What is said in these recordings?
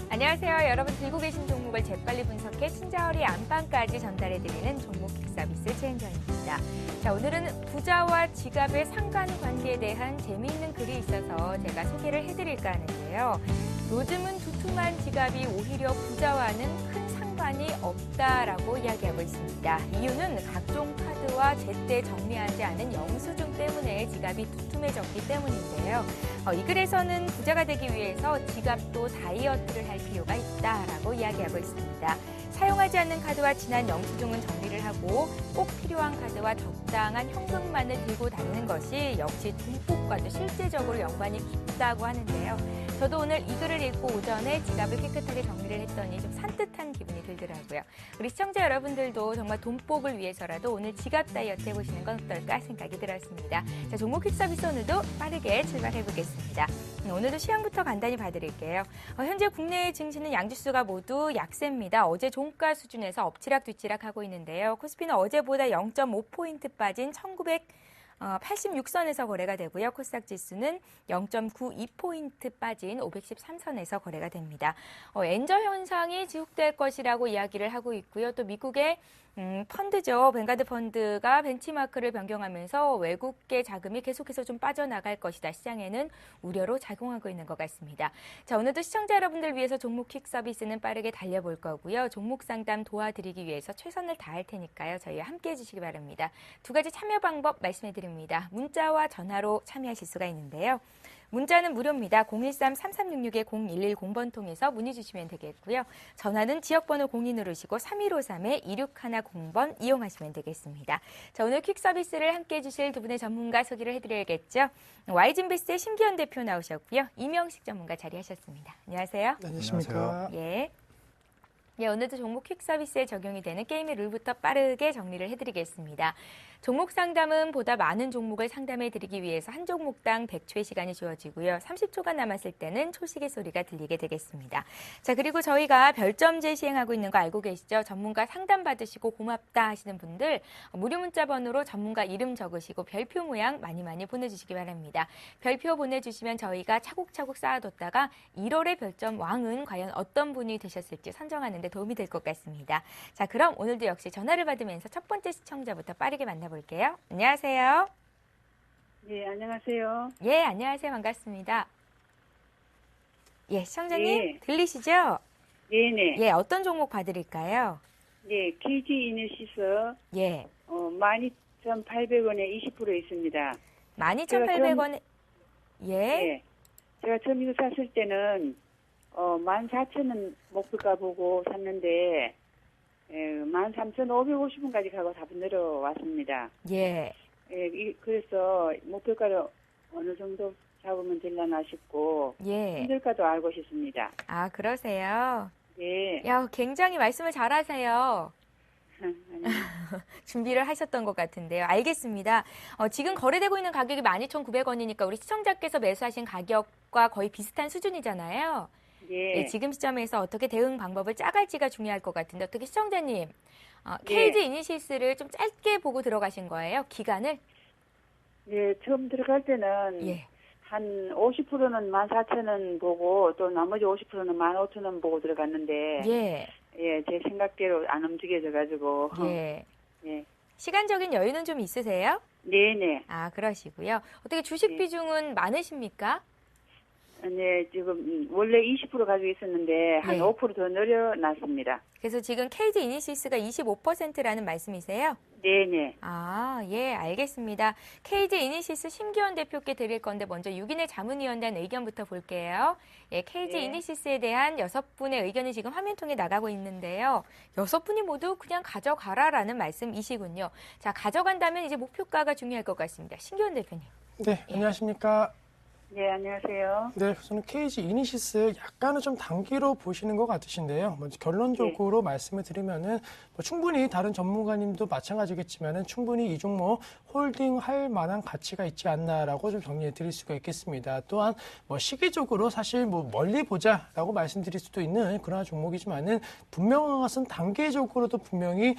안녕하세요. 여러분 들고 계신 종목을 재빨리 분석해 친절히 안방까지 전달해드리는 종목 킥서비스 최은정입니다. 자, 오늘은 부자와 지갑의 상관관계에 대한 재미있는 글이 있어서 제가 소개를 해드릴까 하는데요. 요즘은 두툼한 지갑이 오히려 부자와는 큰 상관이 없다라고 이야기하고 있습니다. 이유는 각종 카드와 제때 정리하지 않은 영수증 때문에 지갑이 두툼해졌기 때문인데요. 이 글에서는 부자가 되기 위해서 지갑도 다이어트를 할 필요가 있다라고 이야기하고 있습니다. 사용하지 않는 카드와 지난 영수증은 정리를 하고 꼭 필요한 카드와 적당한 현금만을 들고 다니는 것이 역시 돈복과도 실제적으로 연관이 깊다고 하는데요. 저도 오늘 이 글을 읽고 오전에 지갑을 깨끗하게 정리를 했더니 좀 산뜻한 기분이 들더라고요. 우리 시청자 여러분들도 정말 돈복을 위해서라도 오늘 지갑 다이어트 해보시는 건 어떨까 생각이 들었습니다. 자, 종목 킥서비스 오늘도 빠르게 출발해보겠습니다. 오늘도 시황부터 간단히 봐드릴게요. 현재 국내 증시는 양지수가 모두 약세입니다. 어제 종가 수준에서 엎치락뒤치락 하고 있는데요. 코스피는 어제보다 0.5포인트 빠진 1986선에서 거래가 되고요. 코스닥 지수는 0.92포인트 빠진 513선에서 거래가 됩니다. 엔저 현상이 지속될 것이라고 이야기를 하고 있고요. 또 미국의 펀드죠. 뱅가드 펀드가 벤치마크를 변경하면서 외국계 자금이 계속해서 좀 빠져나갈 것이다. 시장에는 우려로 작용하고 있는 것 같습니다. 자, 오늘도 시청자 여러분들 위해서 종목 킥 서비스는 빠르게 달려볼 거고요. 종목 상담 도와드리기 위해서 최선을 다할 테니까요. 저희와 함께 해주시기 바랍니다. 두 가지 참여 방법 말씀해 드립니다. 문자와 전화로 참여하실 수가 있는데요. 문자는 무료입니다. 013-3366-0110번 통해서 문의 주시면 되겠고요. 전화는 지역번호 02 누르시고 3153-2610번 이용하시면 되겠습니다. 자, 오늘 퀵 서비스를 함께해 주실 두 분의 전문가 소개를 해드려야겠죠. 와이진베스트의 심기현 대표 나오셨고요. 이명식 전문가 자리하셨습니다. 안녕하세요. 안녕하십니까. 예. 예, 오늘도 종목 퀵 서비스에 적용이 되는 게임의 룰부터 빠르게 정리를 해드리겠습니다. 종목 상담은 보다 많은 종목을 상담해드리기 위해서 한 종목당 100초의 시간이 주어지고요. 30초가 남았을 때는 초시계 소리가 들리게 되겠습니다. 자, 그리고 저희가 별점제 시행하고 있는 거 알고 계시죠? 전문가 상담 받으시고 고맙다 하시는 분들 무료 문자 번호로 전문가 이름 적으시고 별표 모양 많이 보내주시기 바랍니다. 별표 보내주시면 저희가 차곡차곡 쌓아뒀다가 1월의 별점 왕은 과연 어떤 분이 되셨을지 선정하는 데 도움이 될 것 같습니다. 자, 그럼 오늘도 역시 전화를 받으면서 첫 번째 시청자부터 빠르게 만나볼게요. 안녕하세요. 네, 안녕하세요. 예, 안녕하세요. 반갑습니다. 예, 시청자님 네. 들리시죠? 네네. 예, 어떤 종목 봐드릴까요? 네, KG 이너시스 예, 12,800원에 20% 있습니다. 12,800원에 예, 네. 제가 처음 이거 샀을 때는 14,000원 목표가 보고 샀는데 13,550원까지 가고 다 내려왔습니다. 예, 그래서 목표가를 어느 정도 잡으면 되려나 싶고 예. 힘들까도 알고 싶습니다. 아, 그러세요? 네. 야, 굉장히 말씀을 잘하세요. 준비를 하셨던 것 같은데요. 알겠습니다. 지금 거래되고 있는 가격이 12,900원이니까 우리 시청자께서 매수하신 가격과 거의 비슷한 수준이잖아요. 네. 네, 지금 시점에서 어떻게 대응 방법을 짜갈지가 중요할 것 같은데 어떻게 시청자님, KG 이니시스를 좀 짧게 보고 들어가신 거예요? 기간을? 네, 처음 들어갈 때는 예. 한 50%는 14,000원 보고 또 나머지 50%는 15,000원 보고 들어갔는데 예. 제 생각대로 안 움직여져 가지고 예. 예. 시간적인 여유는 좀 있으세요? 네네. 아, 그러시고요. 어떻게 주식 네. 비중은 많으십니까? 네, 지금 원래 20% 가지고 있었는데 한 예. 5%더 늘려놨습니다. 그래서 지금 KG 이니시스가 25%라는 말씀이세요? 네네. 아, 예, 알겠습니다. KG 이니시스 심기현 대표께 드릴 건데 먼저 6인의 자문위원단 의견부터 볼게요. 예, KG 네. 이니시스에 대한 6분의 의견이 지금 화면통에 나가고 있는데요. 6분이 모두 그냥 가져가라라는 말씀이시군요. 자, 가져간다면 이제 목표가가 중요할 것 같습니다. 심기현 대표님. 네, 안녕하십니까. 네, 안녕하세요. 네, 저는 KG 이니시스 약간은 좀 단기로 보시는 것 같으신데요. 먼저 결론적으로 말씀을 드리면은 충분히 다른 전문가님도 마찬가지겠지만은 충분히 이 종목 홀딩할 만한 가치가 있지 않나라고 좀 정리해 드릴 수가 있겠습니다. 또한 시기적으로 사실 멀리 보자라고 말씀드릴 수도 있는 그러한 종목이지만은 분명한 것은 단기적으로도 분명히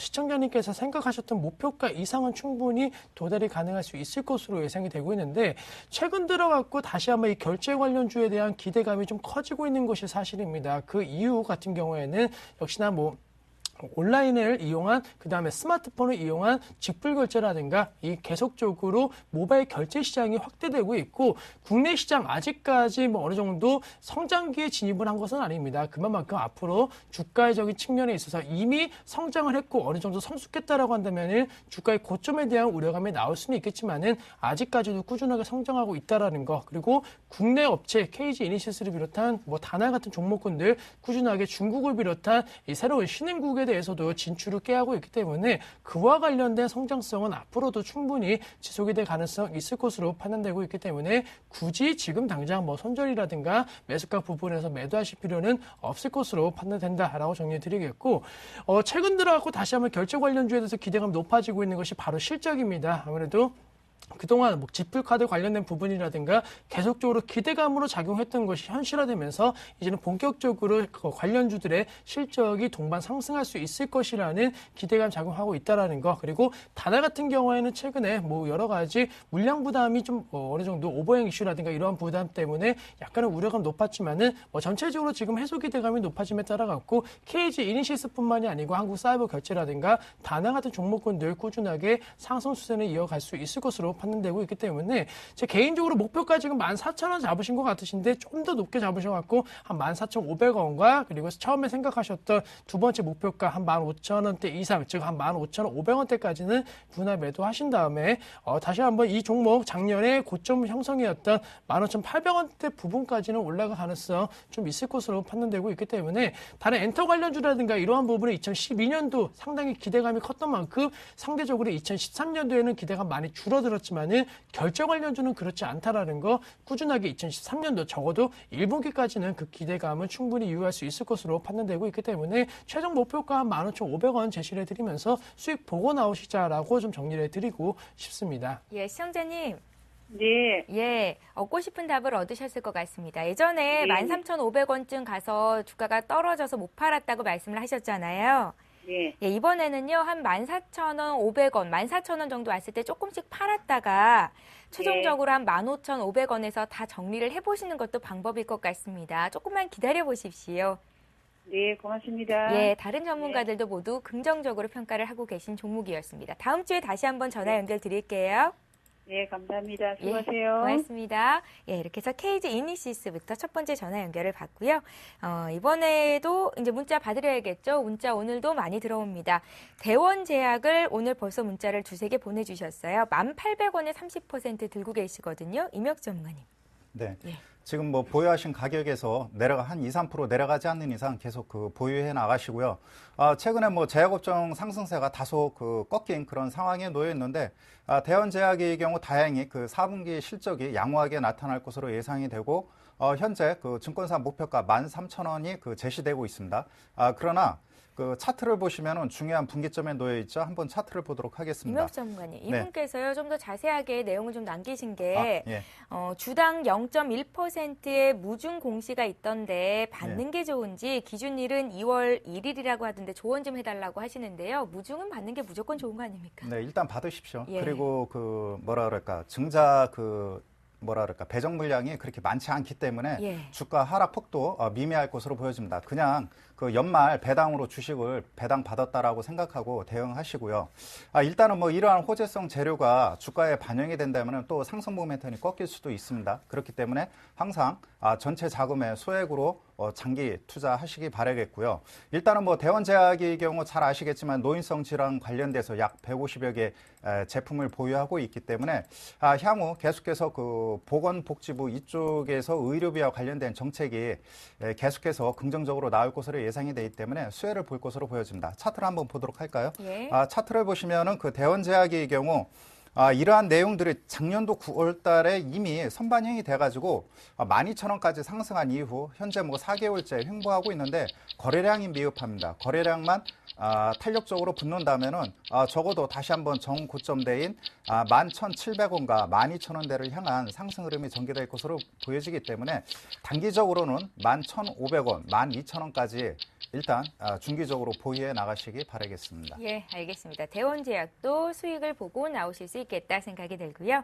시청자님께서 생각하셨던 목표가 이상은 충분히 도달이 가능할 수 있을 것으로 예상이 되고 있는데 최근 들어갖고 다시 한번 이 결제 관련주에 대한 기대감이 좀 커지고 있는 것이 사실입니다. 그 이유 같은 경우에는 역시나 온라인을 이용한 그다음에 스마트폰을 이용한 직불 결제라든가 이 계속적으로 모바일 결제 시장이 확대되고 있고 국내 시장 아직까지 어느 정도 성장기에 진입을 한 것은 아닙니다. 그만큼 앞으로 주가적인 측면에 있어서 이미 성장을 했고 어느 정도 성숙했다라고 한다면은 주가의 고점에 대한 우려감이 나올 수는 있겠지만은 아직까지도 꾸준하게 성장하고 있다라는 거 그리고 국내 업체 KG 이니시스를 비롯한 다나 같은 종목군들 꾸준하게 중국을 비롯한 이 새로운 신흥국에 대해서도 진출을 꾀하고 있기 때문에 그와 관련된 성장성은 앞으로도 충분히 지속이 될 가능성이 있을 것으로 판단되고 있기 때문에 굳이 지금 당장 손절이라든가 매수가 부분에서 매도하실 필요는 없을 것으로 판단된다라고 정리해드리겠고 최근 들어갖고 다시 한번 결제 관련주에 대해서 기대감이 높아지고 있는 것이 바로 실적입니다. 아무래도 그동안 지불카드 관련된 부분이라든가 계속적으로 기대감으로 작용했던 것이 현실화되면서 이제는 본격적으로 관련주들의 실적이 동반 상승할 수 있을 것이라는 기대감 작용하고 있다라는 거 그리고 다나 같은 경우에는 최근에 여러 가지 물량 부담이 좀 어느 정도 오버행 이슈라든가 이러한 부담 때문에 약간의 우려감 높았지만은 전체적으로 지금 해소 기대감이 높아짐에 따라 갖고 KG 이니시스뿐만이 아니고 한국 사이버 결제라든가 다나 같은 종목군들 꾸준하게 상승 수준을 이어갈 수 있을 것으로 판단되고 있기 때문에 제 개인적으로 목표가 지금 14,000원 잡으신 것 같으신데 좀 더 높게 잡으셔갖고 한 14,500원과 그리고 처음에 생각하셨던 두 번째 목표가 한 15,000원대 이상 즉 한 15,500원대까지는 분할 매도하신 다음에 다시 한번 이 종목 작년에 고점 형성이었던 15,800원대 부분까지는 올라갈 가능성 좀 있을 것으로 판단되고 있기 때문에 다른 엔터 관련주라든가 이러한 부분에 2012년도 상당히 기대감이 컸던 만큼 상대적으로 2013년도에는 기대감 많이 줄어들었지만은 결제 관련주는 그렇지 않다라는 거 꾸준하게 2013년도 적어도 1분기까지는 그 기대감은 충분히 유효할 수 있을 것으로 판단되고 있기 때문에 최종 목표가 한 15,500원 제시를 해드리면서 수익 보고 나오시자라고 좀 정리를 해드리고 싶습니다. 예, 시청자님. 네. 예, 얻고 싶은 답을 얻으셨을 것 같습니다. 예전에 네. 13,500원쯤 가서 주가가 떨어져서 못 팔았다고 말씀을 하셨잖아요. 네. 예, 이번에는요, 한 14,000원, 500원, 14,000원 정도 왔을 때 조금씩 팔았다가 최종적으로 한 15,500원에서 다 정리를 해보시는 것도 방법일 것 같습니다. 조금만 기다려 보십시오. 네, 고맙습니다. 예, 다른 전문가들도 모두 긍정적으로 평가를 하고 계신 종목이었습니다. 다음 주에 다시 한번 전화 연결 드릴게요. 네, 감사합니다. 예, 수고하세요. 고맙습니다. 예, 이렇게 해서 KG 이니시스부터 첫 번째 전화 연결을 받고요. 이번에도 이제 문자 받으려야겠죠. 문자 오늘도 많이 들어옵니다. 대원제약을 오늘 벌써 문자를 두세 개 보내주셨어요. 1,800원에 30% 들고 계시거든요. 임혁 전문가님. 네. 예. 지금 보유하신 가격에서 한 2, 3% 내려가지 않는 이상 계속 보유해 나가시고요. 최근에 제약업종 상승세가 다소 꺾인 그런 상황에 놓여 있는데, 대원제약의 경우 다행히 4분기 실적이 양호하게 나타날 것으로 예상이 되고, 현재 증권사 목표가 13,000원이 제시되고 있습니다. 그러나 차트를 보시면은 중요한 분기점에 놓여 있죠. 한번 차트를 보도록 하겠습니다. 임혁 전문가님, 네. 이분께서요 좀 더 자세하게 내용을 좀 남기신 게 예. 주당 0.1%의 무중 공시가 있던데 받는 게 좋은지 기준일은 2월 1일이라고 하던데 조언 좀 해달라고 하시는데요. 무중은 받는 게 무조건 좋은 거 아닙니까? 네, 일단 받으십시오. 예. 그리고 증자 배정 물량이 그렇게 많지 않기 때문에 예. 주가 하락 폭도 미미할 것으로 보여집니다. 그냥 연말 배당으로 주식을 배당 받았다라고 생각하고 대응하시고요. 일단은 이러한 호재성 재료가 주가에 반영이 된다면 또 상승 모멘텀이 꺾일 수도 있습니다. 그렇기 때문에 항상 전체 자금의 소액으로 장기 투자하시기 바라겠고요. 일단은 대원제약의 경우 잘 아시겠지만 노인성 질환 관련돼서 약 150여 개 제품을 보유하고 있기 때문에 향후 계속해서 보건복지부 이쪽에서 의료비와 관련된 정책이 계속해서 긍정적으로 나올 것으로 예상이 되기 때문에 수혜를 볼 것으로 보여집니다. 차트를 한번 보도록 할까요? 예. 차트를 보시면은 대원제약의 경우 이러한 내용들이 작년도 9월 달에 이미 선반영이 돼가지고 12,000원까지 상승한 이후 현재 뭐 4개월째 횡보하고 있는데 거래량이 미흡합니다. 거래량만 탄력적으로 붙는다면은 적어도 다시 한번 정고점대인 11,700원과 12,000원대를 향한 상승 흐름이 전개될 것으로 보여지기 때문에 단기적으로는 11,500원, 12,000원까지 일단 중기적으로 보유해 나가시기 바라겠습니다. 예, 알겠습니다. 대원제약도 수익을 보고 나오실 수 있겠다 생각이 들고요.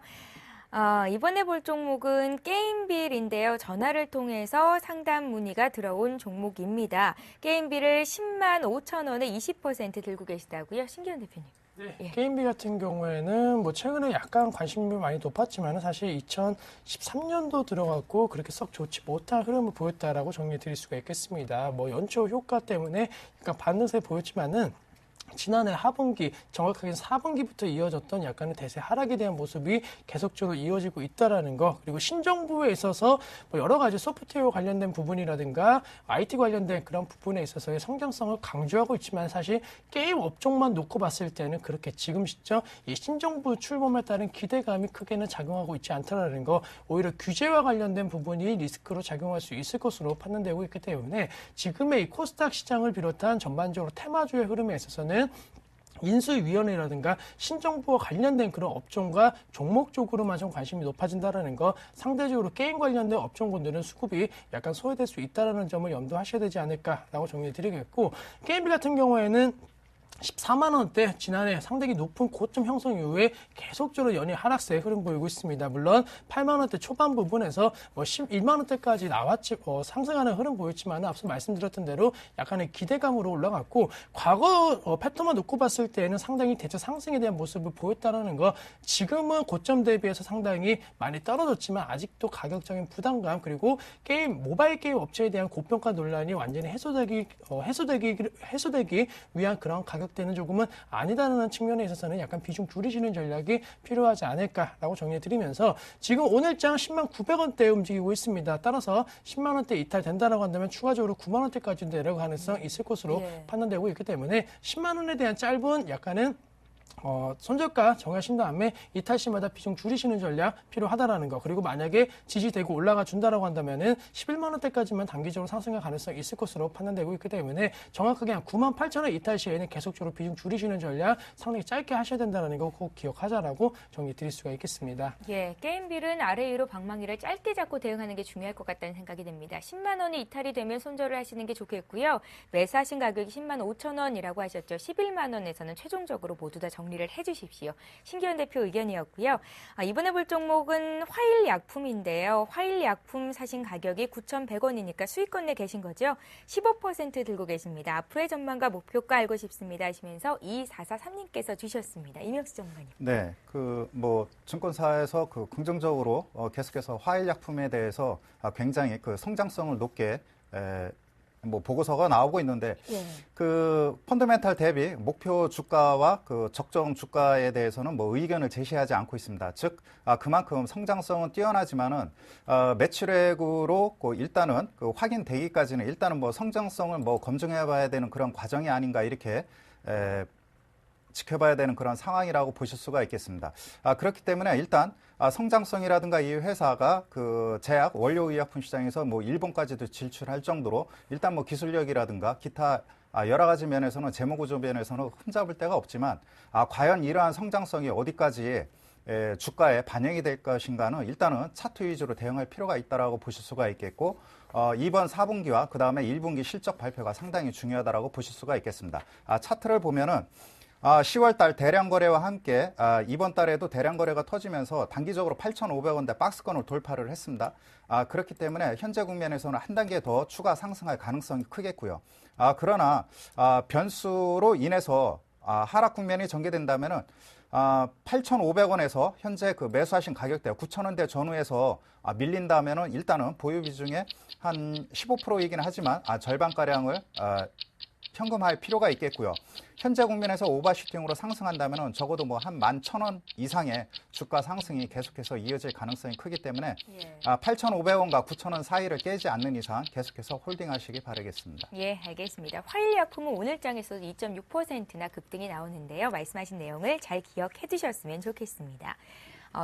이번에 볼 종목은 게임빌인데요. 전화를 통해서 상담 문의가 들어온 종목입니다. 게임빌을 10만 5천 원에 20% 들고 계시다고요? 신기현 대표님. 네. 예. 게임비 같은 경우에는 뭐 최근에 약간 관심이 많이 높았지만 사실 2013년도 들어갔고 그렇게 썩 좋지 못한 흐름을 보였다라고 정리해 드릴 수가 있겠습니다. 뭐 연초 효과 때문에 약간 반등세 보였지만은 지난해 하분기, 정확하게 4분기부터 이어졌던 약간의 대세 하락에 대한 모습이 계속적으로 이어지고 있다라는 거, 그리고 신정부에 있어서 뭐 여러 가지 소프트웨어 관련된 부분이라든가 IT 관련된 그런 부분에 있어서의 성장성을 강조하고 있지만 사실 게임 업종만 놓고 봤을 때는 그렇게 지금 시점 이 신정부 출범에 따른 기대감이 크게는 작용하고 있지 않다라는 거, 오히려 규제와 관련된 부분이 리스크로 작용할 수 있을 것으로 판단되고 있기 때문에 지금의 이 코스닥 시장을 비롯한 전반적으로 테마주의 흐름에 있어서는 인수위원회라든가 신정부와 관련된 그런 업종과 종목 쪽으로만 좀 관심이 높아진다는 거, 상대적으로 게임 관련된 업종군들은 수급이 약간 소외될 수 있다는 점을 염두하셔야 되지 않을까라고 정리해드리겠고, 게임비 같은 경우에는 14만 원대 지난해 상당히 높은 고점 형성 이후에 계속적으로 연이 하락세 흐름 보이고 있습니다. 물론 8만 원대 초반 부분에서 뭐 11만 원대까지 나왔지 상승하는 흐름 보였지만 앞서 말씀드렸던 대로 약간의 기대감으로 올라갔고, 과거 패턴만 놓고 봤을 때는 상당히 대체 상승에 대한 모습을 보였다는 거, 지금은 고점 대비해서 상당히 많이 떨어졌지만 아직도 가격적인 부담감, 그리고 모바일 게임 업체에 대한 고평가 논란이 완전히 해소되기 위한 그런 가격대는 조금은 아니다라는 측면에 있어서는 약간 비중 줄이시는 전략이 필요하지 않을까라고 정리해드리면서, 지금 오늘장 10만 900원대에 움직이고 있습니다. 따라서 10만 원대 이탈된다라고 한다면 추가적으로 9만 원대까지 내려갈 가능성이 있을 것으로 판단되고 있기 때문에 10만 원에 대한 짧은 약간은 손절가 정하신 다음에 이탈 시마다 비중 줄이시는 전략 필요하다라는 거, 그리고 만약에 지지되고 올라가 준다라고 한다면은 11만 원대까지만 단기적으로 상승할 가능성이 있을 것으로 판단되고 있기 때문에 정확하게 한 9만 8천 원 이탈 시에는 계속적으로 비중 줄이시는 전략 상당히 짧게 하셔야 된다는 거 꼭 기억하자라고 정리 드릴 수가 있겠습니다. 예, 게임빌은 아래 위로 방망이를 짧게 잡고 대응하는 게 중요할 것 같다는 생각이 듭니다. 10만 원이 이탈이 되면 손절을 하시는 게 좋겠고요. 매수하신 가격이 10만 5천 원이라고 하셨죠. 11만 원에서는 최종적으로 모두 다 정리를 해주십시오. 신기현 대표 의견이었고요. 이번에 볼 종목은 화일약품인데요. 화일약품 사신 가격이 9,100원이니까 수익권 내 계신 거죠. 15% 들고 계십니다. 앞으로의 전망과 목표가 알고 싶습니다 하시면서 2443님께서 주셨습니다. 이명수 전문가님. 네, 증권사에서 긍정적으로 계속해서 화일약품에 대해서 굉장히 성장성을 높게 보고서가 나오고 있는데, 펀더멘탈 대비 목표 주가와 적정 주가에 대해서는 의견을 제시하지 않고 있습니다. 즉, 그만큼 성장성은 뛰어나지만은, 매출액으로 일단은 확인되기까지는 일단은 성장성을 검증해 봐야 되는 그런 과정이 아닌가, 이렇게, 지켜봐야 되는 그런 상황이라고 보실 수가 있겠습니다. 그렇기 때문에 일단 성장성이라든가 이 회사가 제약 원료의약품 시장에서 일본까지도 진출할 정도로 일단 기술력이라든가 기타 여러 가지 면에서는 재무구조 면에서는 흠잡을 데가 없지만, 과연 이러한 성장성이 어디까지 주가에 반영이 될 것인가는 일단은 차트 위주로 대응할 필요가 있다라고 보실 수가 있겠고, 이번 4분기와 그 다음에 1분기 실적 발표가 상당히 중요하다라고 보실 수가 있겠습니다. 차트를 보면은 10월 달 대량 거래와 함께 이번 달에도 대량 거래가 터지면서 단기적으로 8,500원대 박스권을 돌파를 했습니다. 그렇기 때문에 현재 국면에서는 한 단계 더 추가 상승할 가능성이 크겠고요. 그러나 변수로 인해서 하락 국면이 전개된다면은 8,500원에서 현재 매수하신 가격대 9,000원대 전후에서 밀린다면은 일단은 보유 비중의 한 15%이긴 하지만 절반가량을 현금화할 필요가 있겠고요. 현재 국면에서 오버슈팅으로 상승한다면 적어도 뭐 한 11,000원 이상의 주가 상승이 계속해서 이어질 가능성이 크기 때문에 8,500원과 9,000원 사이를 깨지 않는 이상 계속해서 홀딩하시기 바라겠습니다. 예, 알겠습니다. 화일약품은 오늘 장에서 2.6%나 급등이 나오는데요. 말씀하신 내용을 잘 기억해 두셨으면 좋겠습니다.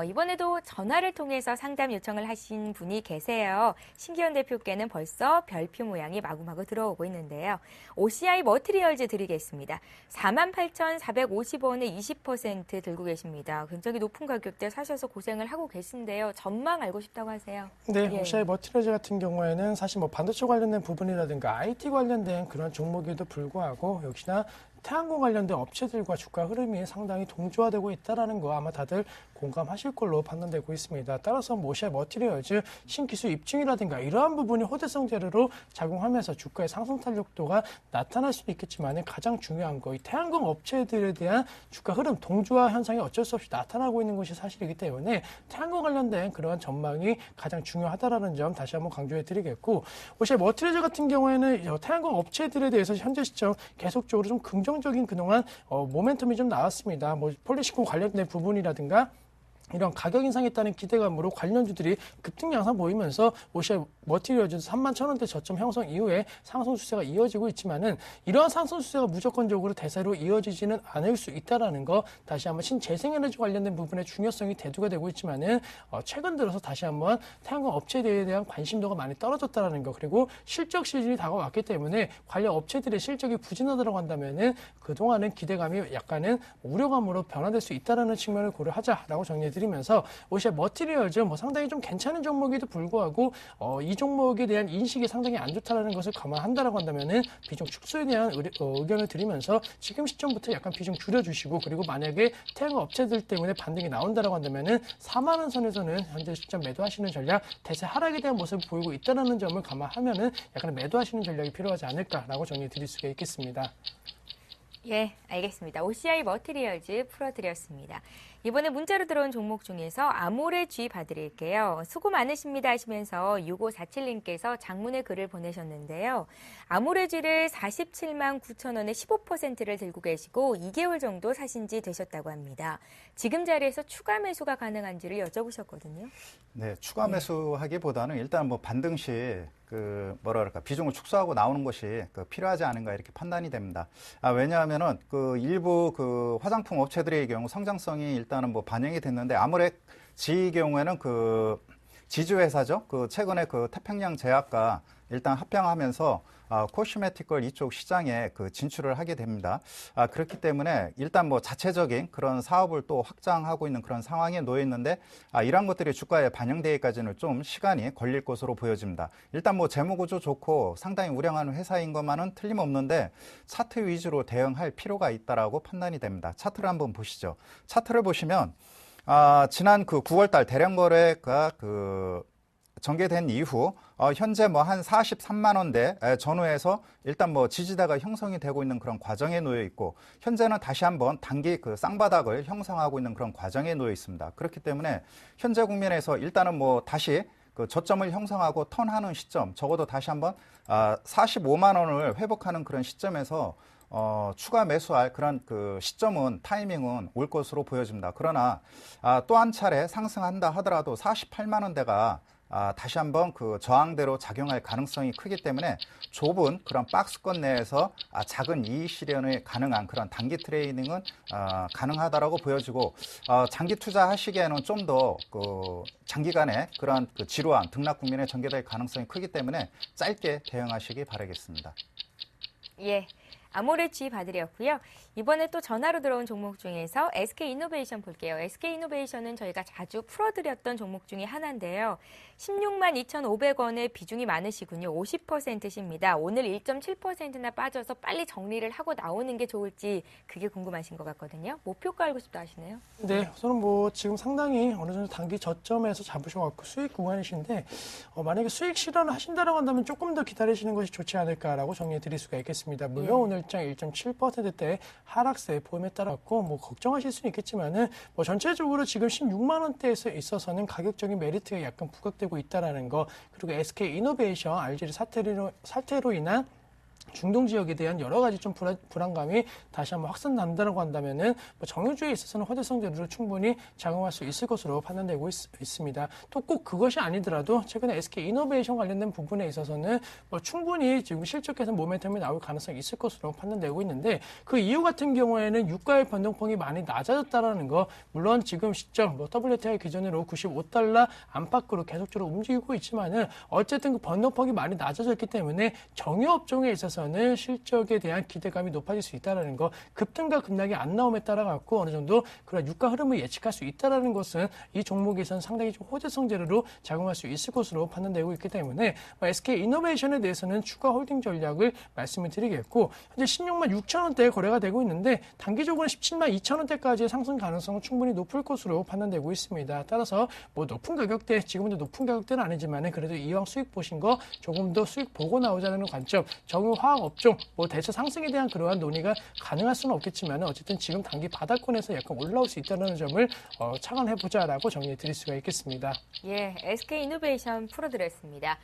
이번에도 전화를 통해서 상담 요청을 하신 분이 계세요. 신기현 대표께는 벌써 별표 모양이 마구마구 들어오고 있는데요. OCI 머티리얼즈 드리겠습니다. 48,450원에 20% 들고 계십니다. 굉장히 높은 가격대 사셔서 고생을 하고 계신데요. 전망 알고 싶다고 하세요. 네, 예. OCI 머티리얼즈 같은 경우에는 사실 뭐 반도체 관련된 부분이라든가 IT 관련된 그런 종목에도 불구하고 역시나 태양광 관련된 업체들과 주가 흐름이 상당히 동조화되고 있다는 거 아마 다들 공감하실 걸로 판단되고 있습니다. 따라서 OCI 머티리얼즈 신기술 입증이라든가 이러한 부분이 호재성 재료로 작용하면서 주가의 상승 탄력도가 나타날 수도 있겠지만 가장 중요한 거 이 태양광 업체들에 대한 주가 흐름 동조화 현상이 어쩔 수 없이 나타나고 있는 것이 사실이기 때문에 태양광 관련된 그러한 전망이 가장 중요하다는 점 다시 한번 강조해 드리겠고 OCI 머티리얼즈 같은 경우에는 태양광 업체들에 대해서 현재 시점 계속적으로 좀 긍정적인 그동안 모멘텀이 좀 나왔습니다. 뭐 폴리시콘 관련된 부분이라든가 이런 가격 인상에 따른 기대감으로 관련주들이 급등 양상 보이면서 OCI 머티리얼즈 31,000원대 저점 형성 이후에 상승 추세가 이어지고 있지만은 이러한 상승 추세가 무조건적으로 대세로 이어지지는 않을 수 있다라는 거 다시 한번 신재생에너지 관련된 부분의 중요성이 대두가 되고 있지만은 최근 들어서 다시 한번 태양광 업체들에 대한 관심도가 많이 떨어졌다라는 거 그리고 실적 시즌이 다가왔기 때문에 관련 업체들의 실적이 부진하더라고 한다면은 그동안은 기대감이 약간은 우려감으로 변화될 수 있다라는 측면을 고려하자라고 정리해 드리면서 OCI 머티리얼즈 뭐 상당히 좀 괜찮은 종목에도 불구하고 이 종목에 대한 인식이 상당히 안 좋다라는 것을 감안한다라고 한다면은 비중 축소에 대한 의견을 드리면서 지금 시점부터 약간 비중 줄여주시고 그리고 만약에 태양광 업체들 때문에 반등이 나온다라고 한다면은 4만 원 선에서는 현재 시점 매도하시는 전략 대세 하락에 대한 모습을 보이고 있다는 점을 감안하면은 약간 매도하시는 전략이 필요하지 않을까라고 정리해 드릴 수가 있겠습니다. 예, 알겠습니다. OCI 머티리얼즈 풀어드렸습니다. 이번에 문자로 들어온 종목 중에서 아모레 G 봐드릴게요. 수고 많으십니다 하시면서 6547님께서 장문의 글을 보내셨는데요. 아모레 G를 47만 9천 원에 15%를 들고 계시고 2개월 정도 사신 지 되셨다고 합니다. 지금 자리에서 추가 매수가 가능한지를 여쭤보셨거든요. 네, 추가 매수하기보다는 일단 뭐 반등 시 비중을 축소하고 나오는 것이 필요하지 않은가 이렇게 판단이 됩니다. 왜냐하면은 일부 화장품 업체들의 경우 성장성이 일단은 뭐 반영이 됐는데 아모레지 경우에는 지주회사죠. 최근에 태평양 제약과 일단 합병하면서 코스메틱걸 이쪽 시장에 진출을 하게 됩니다. 그렇기 때문에 일단 뭐 자체적인 그런 사업을 또 확장하고 있는 그런 상황에 놓여 있는데 이러한 것들이 주가에 반영되기까지는 좀 시간이 걸릴 것으로 보여집니다. 일단 뭐 재무구조 좋고 상당히 우량한 회사인 것만은 틀림없는데 차트 위주로 대응할 필요가 있다라고 판단이 됩니다. 차트를 한번 보시죠. 차트를 보시면 지난 9월달 대량 거래가 전개된 이후 현재 뭐 한 43만 원대 전후에서 일단 뭐 지지대가 형성이 되고 있는 그런 과정에 놓여 있고 현재는 다시 한번 단기 쌍바닥을 형성하고 있는 그런 과정에 놓여 있습니다. 그렇기 때문에 현재 국면에서 일단은 뭐 다시 저점을 형성하고 턴하는 시점 적어도 다시 한번 45만 원을 회복하는 그런 시점에서 추가 매수할 그런 시점은 타이밍은 올 것으로 보여집니다. 그러나 또 한 차례 상승한다 하더라도 48만 원대가 다시 한번 저항대로 작용할 가능성이 크기 때문에 좁은 그런 박스권 내에서 작은 이익 실현이 가능한 그런 단기 트레이딩은 가능하다라고 보여지고 장기 투자하시기에는 좀 더 장기간의 그런 지루한 등락 국면에 전개될 가능성이 크기 때문에 짧게 대응하시기 바라겠습니다. 예. 아모레 G 봐드렸고요. 이번에 또 전화로 들어온 종목 중에서 SK이노베이션 볼게요. SK이노베이션은 저희가 자주 풀어드렸던 종목 중에 하나인데요. 16만 2,500원의 비중이 많으시군요. 50%십니다. 오늘 1.7%나 빠져서 빨리 정리를 하고 나오는 게 좋을지 그게 궁금하신 것 같거든요. 목표가 알고 싶다 하시네요. 네, 저는 뭐 지금 상당히 어느 정도 단기 저점에서 잡으셔갖고 수익 구간이신데 만약에 수익 실현을 하신다고 한다면 조금 더 기다리시는 것이 좋지 않을까라고 정리해 드릴 수가 있겠습니다. 물론 오늘 장 1.7%대 하락세 보임에 따랐고 뭐 걱정하실 수는 있겠지만은 뭐 전체적으로 지금 16만 원대에서 있어서는 가격적인 메리트가 약간 부각되고 있다라는 거 그리고 SK이노베이션 RG 사태로 인한 중동 지역에 대한 여러 가지 좀 불안감이 다시 한번 확산난다라고 한다면은 뭐 정유주에 있어서는 호재성 재료를 충분히 작용할 수 있을 것으로 판단되고 있습니다. 또 꼭 그것이 아니더라도 최근에 SK 이노베이션 관련된 부분에 있어서는 뭐 충분히 지금 실적 개선 모멘텀이 나올 가능성이 있을 것으로 판단되고 있는데 그 이유 같은 경우에는 유가의 변동폭이 많이 낮아졌다라는 거 물론 지금 시점 뭐 WTI 기준으로 95달러 안팎으로 계속적으로 움직이고 있지만은 어쨌든 그 변동폭이 많이 낮아졌기 때문에 정유 업종에 있어서는 실적에 대한 기대감이 높아질 수 있다는 거 급등과 급락이 안 나옴에 따라 갖고 어느 정도 그런 유가 흐름을 예측할 수 있다는 것은 이 종목에서는 상당히 좀 호재성 재료로 작용할 수 있을 것으로 판단되고 있기 때문에 SK 이노베이션에 대해서는 추가 홀딩 전략을 말씀을 드리겠고 현재 16만 6천 원대에 거래가 되고 있는데 단기적으로는 17만 2천 원대까지의 상승 가능성은 충분히 높을 것으로 판단되고 있습니다. 따라서 뭐 높은 가격대 지금은 높은 가격대는 아니지만 그래도 이왕 수익 보신 거 조금 더 수익 보고 나오자는 관점 정유 화학 업종 뭐 대체 상승에 대한 그러한 논의가 가능할 수는 없겠지만 어쨌든 지금 단기 바닥권에서 약간 올라올 수 있다는 점을 착안해보자라고 정리해 드릴 수가 있겠습니다. 예, SK 이노베이션 풀어드렸습니다.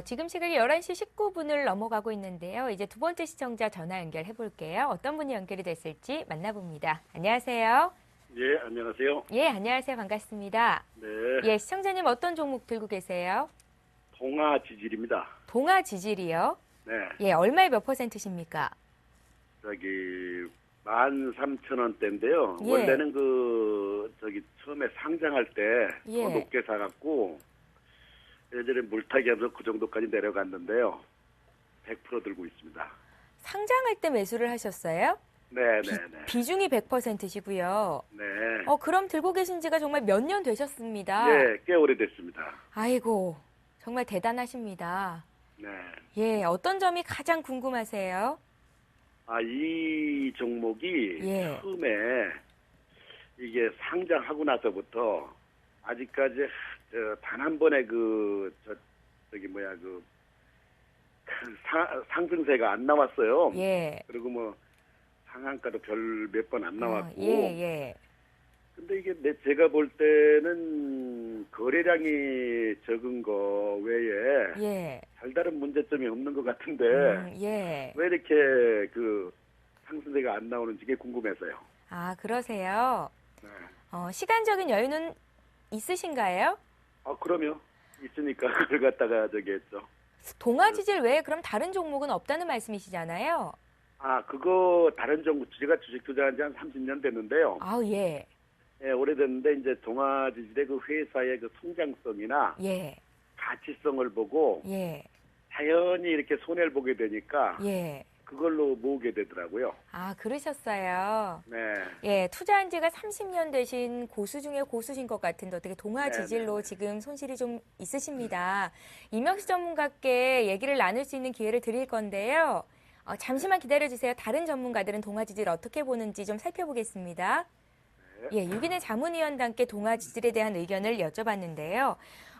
지금 시각이 11시 19분을 넘어가고 있는데요. 이제 두 번째 시청자 전화 연결해 볼게요. 어떤 분이 연결이 됐을지 만나봅니다. 안녕하세요. 예, 안녕하세요. 예, 안녕하세요. 반갑습니다. 네, 예, 시청자님 어떤 종목 들고 계세요? 동아지질입니다. 동아지질이요? 네, 예, 얼마에 몇 %십니까? 저기 13,000원대인데요. 예. 원래는 처음에 상장할 때 더 예. 높게 사갖고 예전에 물타기 하면서 그 정도까지 내려갔는데요. 100% 들고 있습니다. 상장할 때 매수를 하셨어요? 네, 네, 네. 비중이 100%시고요. 네. 그럼 들고 계신 지가 정말 몇 년 되셨습니다. 예, 꽤 오래됐습니다. 아이고, 정말 대단하십니다. 네. 예, 어떤 점이 가장 궁금하세요? 이 종목이 예. 처음에 이게 상장하고 나서부터 아직까지 단 한 번에 상승세가 안 나왔어요. 예. 그리고 뭐 상한가도 별 몇 번 안 나왔고. 예. 근데 이게 제가 볼 때는 거래량이 적은 거 외에 예. 별다른 문제점이 없는 것 같은데 예. 왜 이렇게 상승세가 안 나오는지 게 궁금해서요. 아, 그러세요? 네. 시간적인 여유는 있으신가요? 그럼요. 있으니까 그걸 갖다가 했죠. 동아지질 외에 그럼 다른 종목은 없다는 말씀이시잖아요? 그거 다른 종목 제가 주식 투자한 지 한 30년 됐는데요. 예. 예, 오래됐는데 이제 동아지질의 그 회사의 그 성장성이나 예. 가치성을 보고 예. 자연히 이렇게 손해를 보게 되니까 예. 그걸로 모으게 되더라고요. 그러셨어요. 네. 예, 투자한 지가 30년 되신 고수 중에 고수신 것 같은데 어떻게 동아지질로 네네. 지금 손실이 좀 있으십니다. 이명시 전문가께 얘기를 나눌 수 있는 기회를 드릴 건데요. 잠시만 기다려주세요. 다른 전문가들은 동아지질 어떻게 보는지 좀 살펴보겠습니다. 예, 유기내 자문위원단께 동아지질에 대한 의견을 여쭤봤는데요.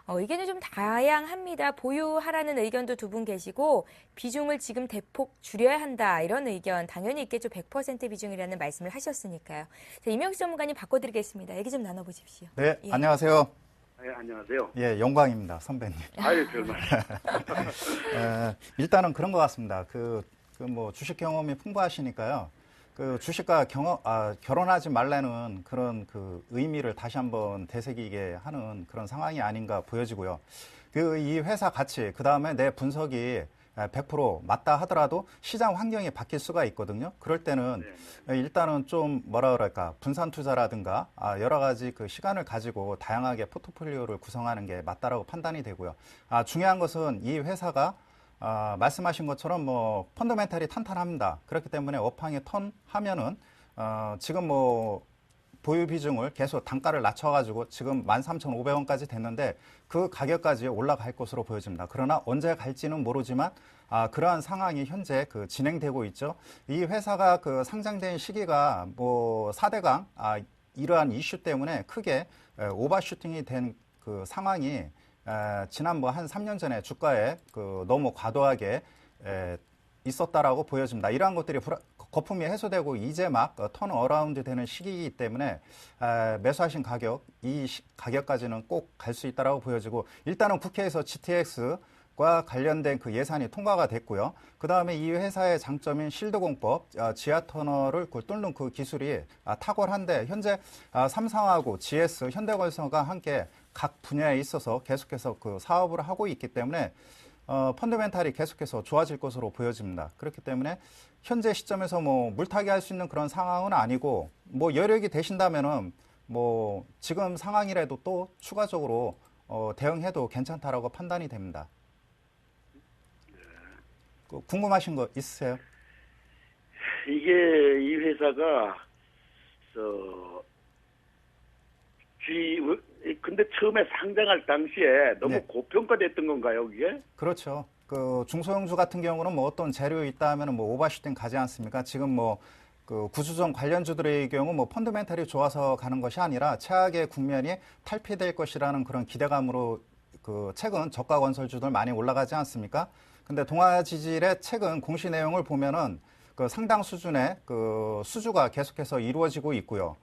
의견이 좀 다양합니다. 보유하라는 의견도 두 분 계시고 비중을 지금 대폭 줄여야 한다 이런 의견 당연히 있겠죠. 100% 비중이라는 말씀을 하셨으니까요. 자, 이명수 전문가님 바꿔드리겠습니다. 얘기 좀 나눠보십시오. 네, 예. 안녕하세요. 네, 안녕하세요. 예, 영광입니다, 선배님. 별말. 일단은 그런 것 같습니다. 뭐 주식 경험이 풍부하시니까요. 주식과 결혼하지 말라는 그런 의미를 다시 한번 되새기게 하는 그런 상황이 아닌가 보여지고요. 이 회사 가치, 그 다음에 내 분석이 100% 맞다 하더라도 시장 환경이 바뀔 수가 있거든요. 그럴 때는 일단은 좀 분산 투자라든가 여러 가지 시간을 가지고 다양하게 포트폴리오를 구성하는 게 맞다라고 판단이 되고요. 중요한 것은 이 회사가 말씀하신 것처럼 펀더멘탈이 탄탄합니다. 그렇기 때문에 업황에 턴하면은 지금 보유 비중을 계속 단가를 낮춰가지고 지금 13,500원까지 됐는데 그 가격까지 올라갈 것으로 보여집니다. 그러나 언제 갈지는 모르지만 그러한 상황이 현재 진행되고 있죠. 이 회사가 상장된 시기가 4대강 이러한 이슈 때문에 크게 오버슈팅이 된 상황이 지난 한 3년 전에 주가에 너무 과도하게 있었다라고 보여집니다. 이러한 것들이 거품이 해소되고 이제 막 턴어라운드 되는 시기이기 때문에 매수하신 가격, 이 가격까지는 꼭 갈 수 있다라고 보여지고 일단은 국회에서 GTX 과 관련된 그 예산이 통과가 됐고요. 그 다음에 이 회사의 장점인 실드공법, 지하 터널을 뚫는 그 기술이 탁월한데 현재 삼성하고 GS, 현대건설과 함께 각 분야에 있어서 계속해서 그 사업을 하고 있기 때문에 펀더멘탈이 계속해서 좋아질 것으로 보여집니다. 그렇기 때문에 현재 시점에서 뭐 물타기 할 수 있는 그런 상황은 아니고 뭐 여력이 되신다면은 뭐 지금 상황이라도 또 추가적으로 대응해도 괜찮다라고 판단이 됩니다. 궁금하신 거 있으세요? 이게 이 회사가 근데 처음에 상장할 당시에 너무 네. 고평가됐던 건가요, 이게? 그렇죠. 그 중소형주 같은 경우는 뭐 어떤 재료 있다 하면은 뭐 오버슈팅 가지 않습니까? 지금 뭐 그 구주정 관련주들의 경우 뭐 펀더멘탈이 좋아서 가는 것이 아니라 최악의 국면이 탈피될 것이라는 그런 기대감으로 그 최근 저가 건설주들 많이 올라가지 않습니까? 근데 동아지질의 최근 공시 내용을 보면은 그 상당 수준의 그 수주가 계속해서 이루어지고 있고요.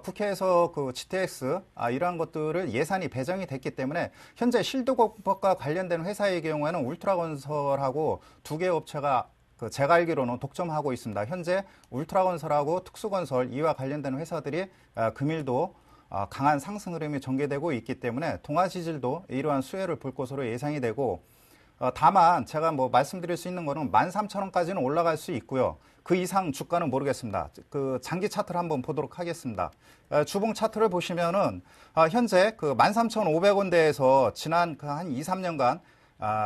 국회에서 그 GTX 이러한 것들을 예산이 배정이 됐기 때문에 현재 실드공법과 관련된 회사의 경우에는 울트라건설하고 두 개 업체가 그 제가 알기로는 독점하고 있습니다. 현재 울트라건설하고 특수건설 이와 관련된 회사들이 금일도 강한 상승 흐름이 전개되고 있기 때문에 동아지질도 이러한 수혜를 볼 것으로 예상이 되고 다만 제가 뭐 말씀드릴 수 있는 거는 13,000원까지는 올라갈 수 있고요. 그 이상 주가는 모르겠습니다. 그 장기 차트를 한번 보도록 하겠습니다. 주봉 차트를 보시면은 현재 그 13,500원대에서 지난 그 한 2, 3년간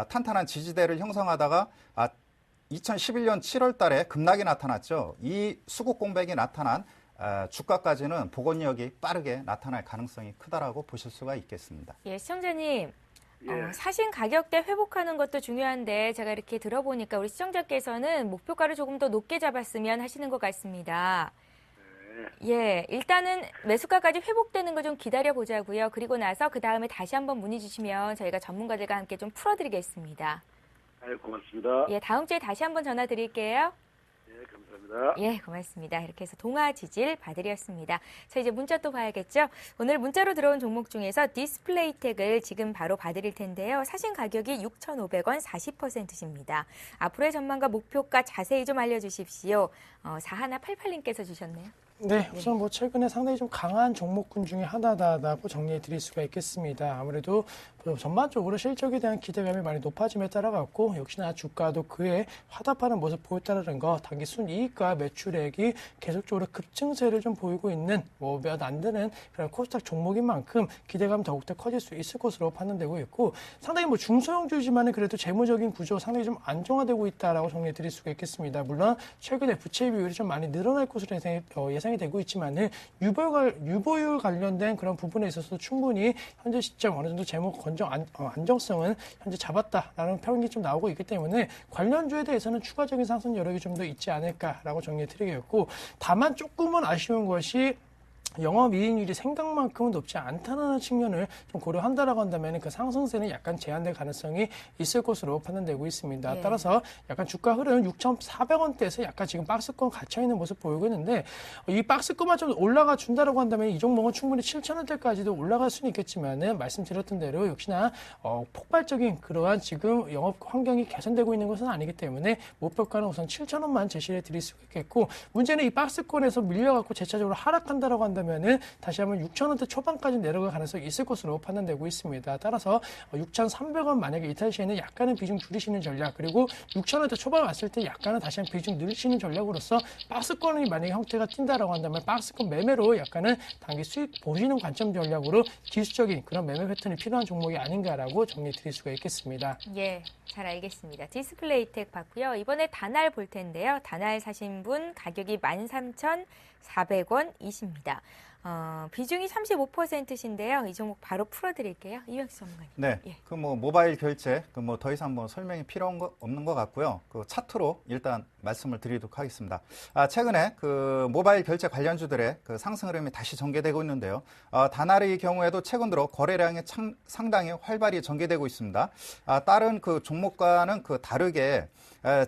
탄탄한 지지대를 형성하다가 2011년 7월 달에 급락이 나타났죠. 이 수급 공백이 나타난 주가까지는 복원력이 빠르게 나타날 가능성이 크다라고 보실 수가 있겠습니다. 예, 시청자님. 예. 사신 가격대 회복하는 것도 중요한데 제가 이렇게 들어보니까 우리 시청자께서는 목표가를 조금 더 높게 잡았으면 하시는 것 같습니다. 예, 일단은 매수가까지 회복되는 거 좀 기다려 보자고요. 그리고 나서 그 다음에 다시 한번 문의 주시면 저희가 전문가들과 함께 좀 풀어드리겠습니다. 아유, 고맙습니다. 예, 다음 주에 다시 한번 전화 드릴게요. 예, 감사합니다. 예, 고맙습니다. 이렇게 해서 동아지질 봐드렸습니다. 자, 이제 문자 또 봐야겠죠? 오늘 문자로 들어온 종목 중에서 디스플레이텍을 지금 바로 봐드릴 텐데요. 사신 가격이 6,500원 40%십니다. 앞으로의 전망과 목표가 자세히 좀 알려주십시오. 4188님께서 주셨네요. 네, 우선 뭐 최근에 상당히 좀 강한 종목군 중에 하나다라고 정리해 드릴 수가 있겠습니다. 아무래도 전반적으로 실적에 대한 기대감이 많이 높아짐에 따라갔고 역시나 주가도 그에 화답하는 모습 보였다는 거, 단기 순이익과 매출액이 계속적으로 급증세를 좀 보이고 있는 뭐 몇 안 되는 그런 코스닥 종목인 만큼 기대감 더욱더 커질 수 있을 것으로 판단되고 있고 상당히 뭐 중소형주지만은 그래도 재무적인 구조 상당히 좀 안정화되고 있다라고 정리해 드릴 수가 있겠습니다. 물론 최근에 부채 비율이 좀 많이 늘어날 것으로 예상이 되고 있지만은 유보율 관련된 그런 부분에 있어서 충분히 현재 시점 어느 정도 재무 안정성은 현재 잡았다라는 평이 좀 나오고 있기 때문에 관련주에 대해서는 추가적인 상승 여력이 좀 더 있지 않을까라고 정리해 드리겠고 다만 조금은 아쉬운 것이 영업이익률이 생각만큼은 높지 않다는 측면을 좀 고려한다라고 한다면 그 상승세는 약간 제한될 가능성이 있을 것으로 판단되고 있습니다. 예. 따라서 따라서 약간 주가 흐름 6,400원대에서 약간 지금 박스권 갇혀있는 모습 보이고 있는데 이 박스권만 좀 올라가 준다라고 한다면 이 종목은 충분히 7,000원대까지도 올라갈 수는 있겠지만은 말씀드렸던 대로 역시나 폭발적인 그러한 지금 영업 환경이 개선되고 있는 것은 아니기 때문에 목표가는 우선 7,000원만 제시해 드릴 수가 있겠고 문제는 이 박스권에서 밀려갖고 재차적으로 하락한다라고 한다면은 다시 한번 6,000원대 초반까지 내려갈 가능성이 있을 것으로 판단되고 있습니다. 따라서 6,300원 만약에 이탈 시에는 약간은 비중 줄이시는 전략 그리고 6,000원대 초반 왔을 때 약간은 다시 한번 비중 늘리시는 전략으로서 박스권이 만약에 형태가 튄다라고 한다면 박스권 매매로 약간은 단기 수익 보시는 관점 전략으로 기술적인 그런 매매 패턴이 필요한 종목이 아닌가라고 정리해 드릴 수가 있겠습니다. 예, 잘 알겠습니다. 디스플레이텍 봤고요. 이번에 다날 볼 텐데요. 다날 사신 분 가격이 13,400원이십니다. 비중이 35%신데요. 이 종목 바로 풀어드릴게요. 이명수 전문가님. 네, 예. 그 뭐 모바일 결제, 그 뭐 더 이상 뭐 설명이 필요 없는 것 같고요. 그 차트로 일단 말씀을 드리도록 하겠습니다. 최근에 그 모바일 결제 관련주들의 그 상승 흐름이 다시 전개되고 있는데요. 다날의 경우에도 최근 들어 거래량이 상당히 활발히 전개되고 있습니다. 다른 그 종목과는 그 다르게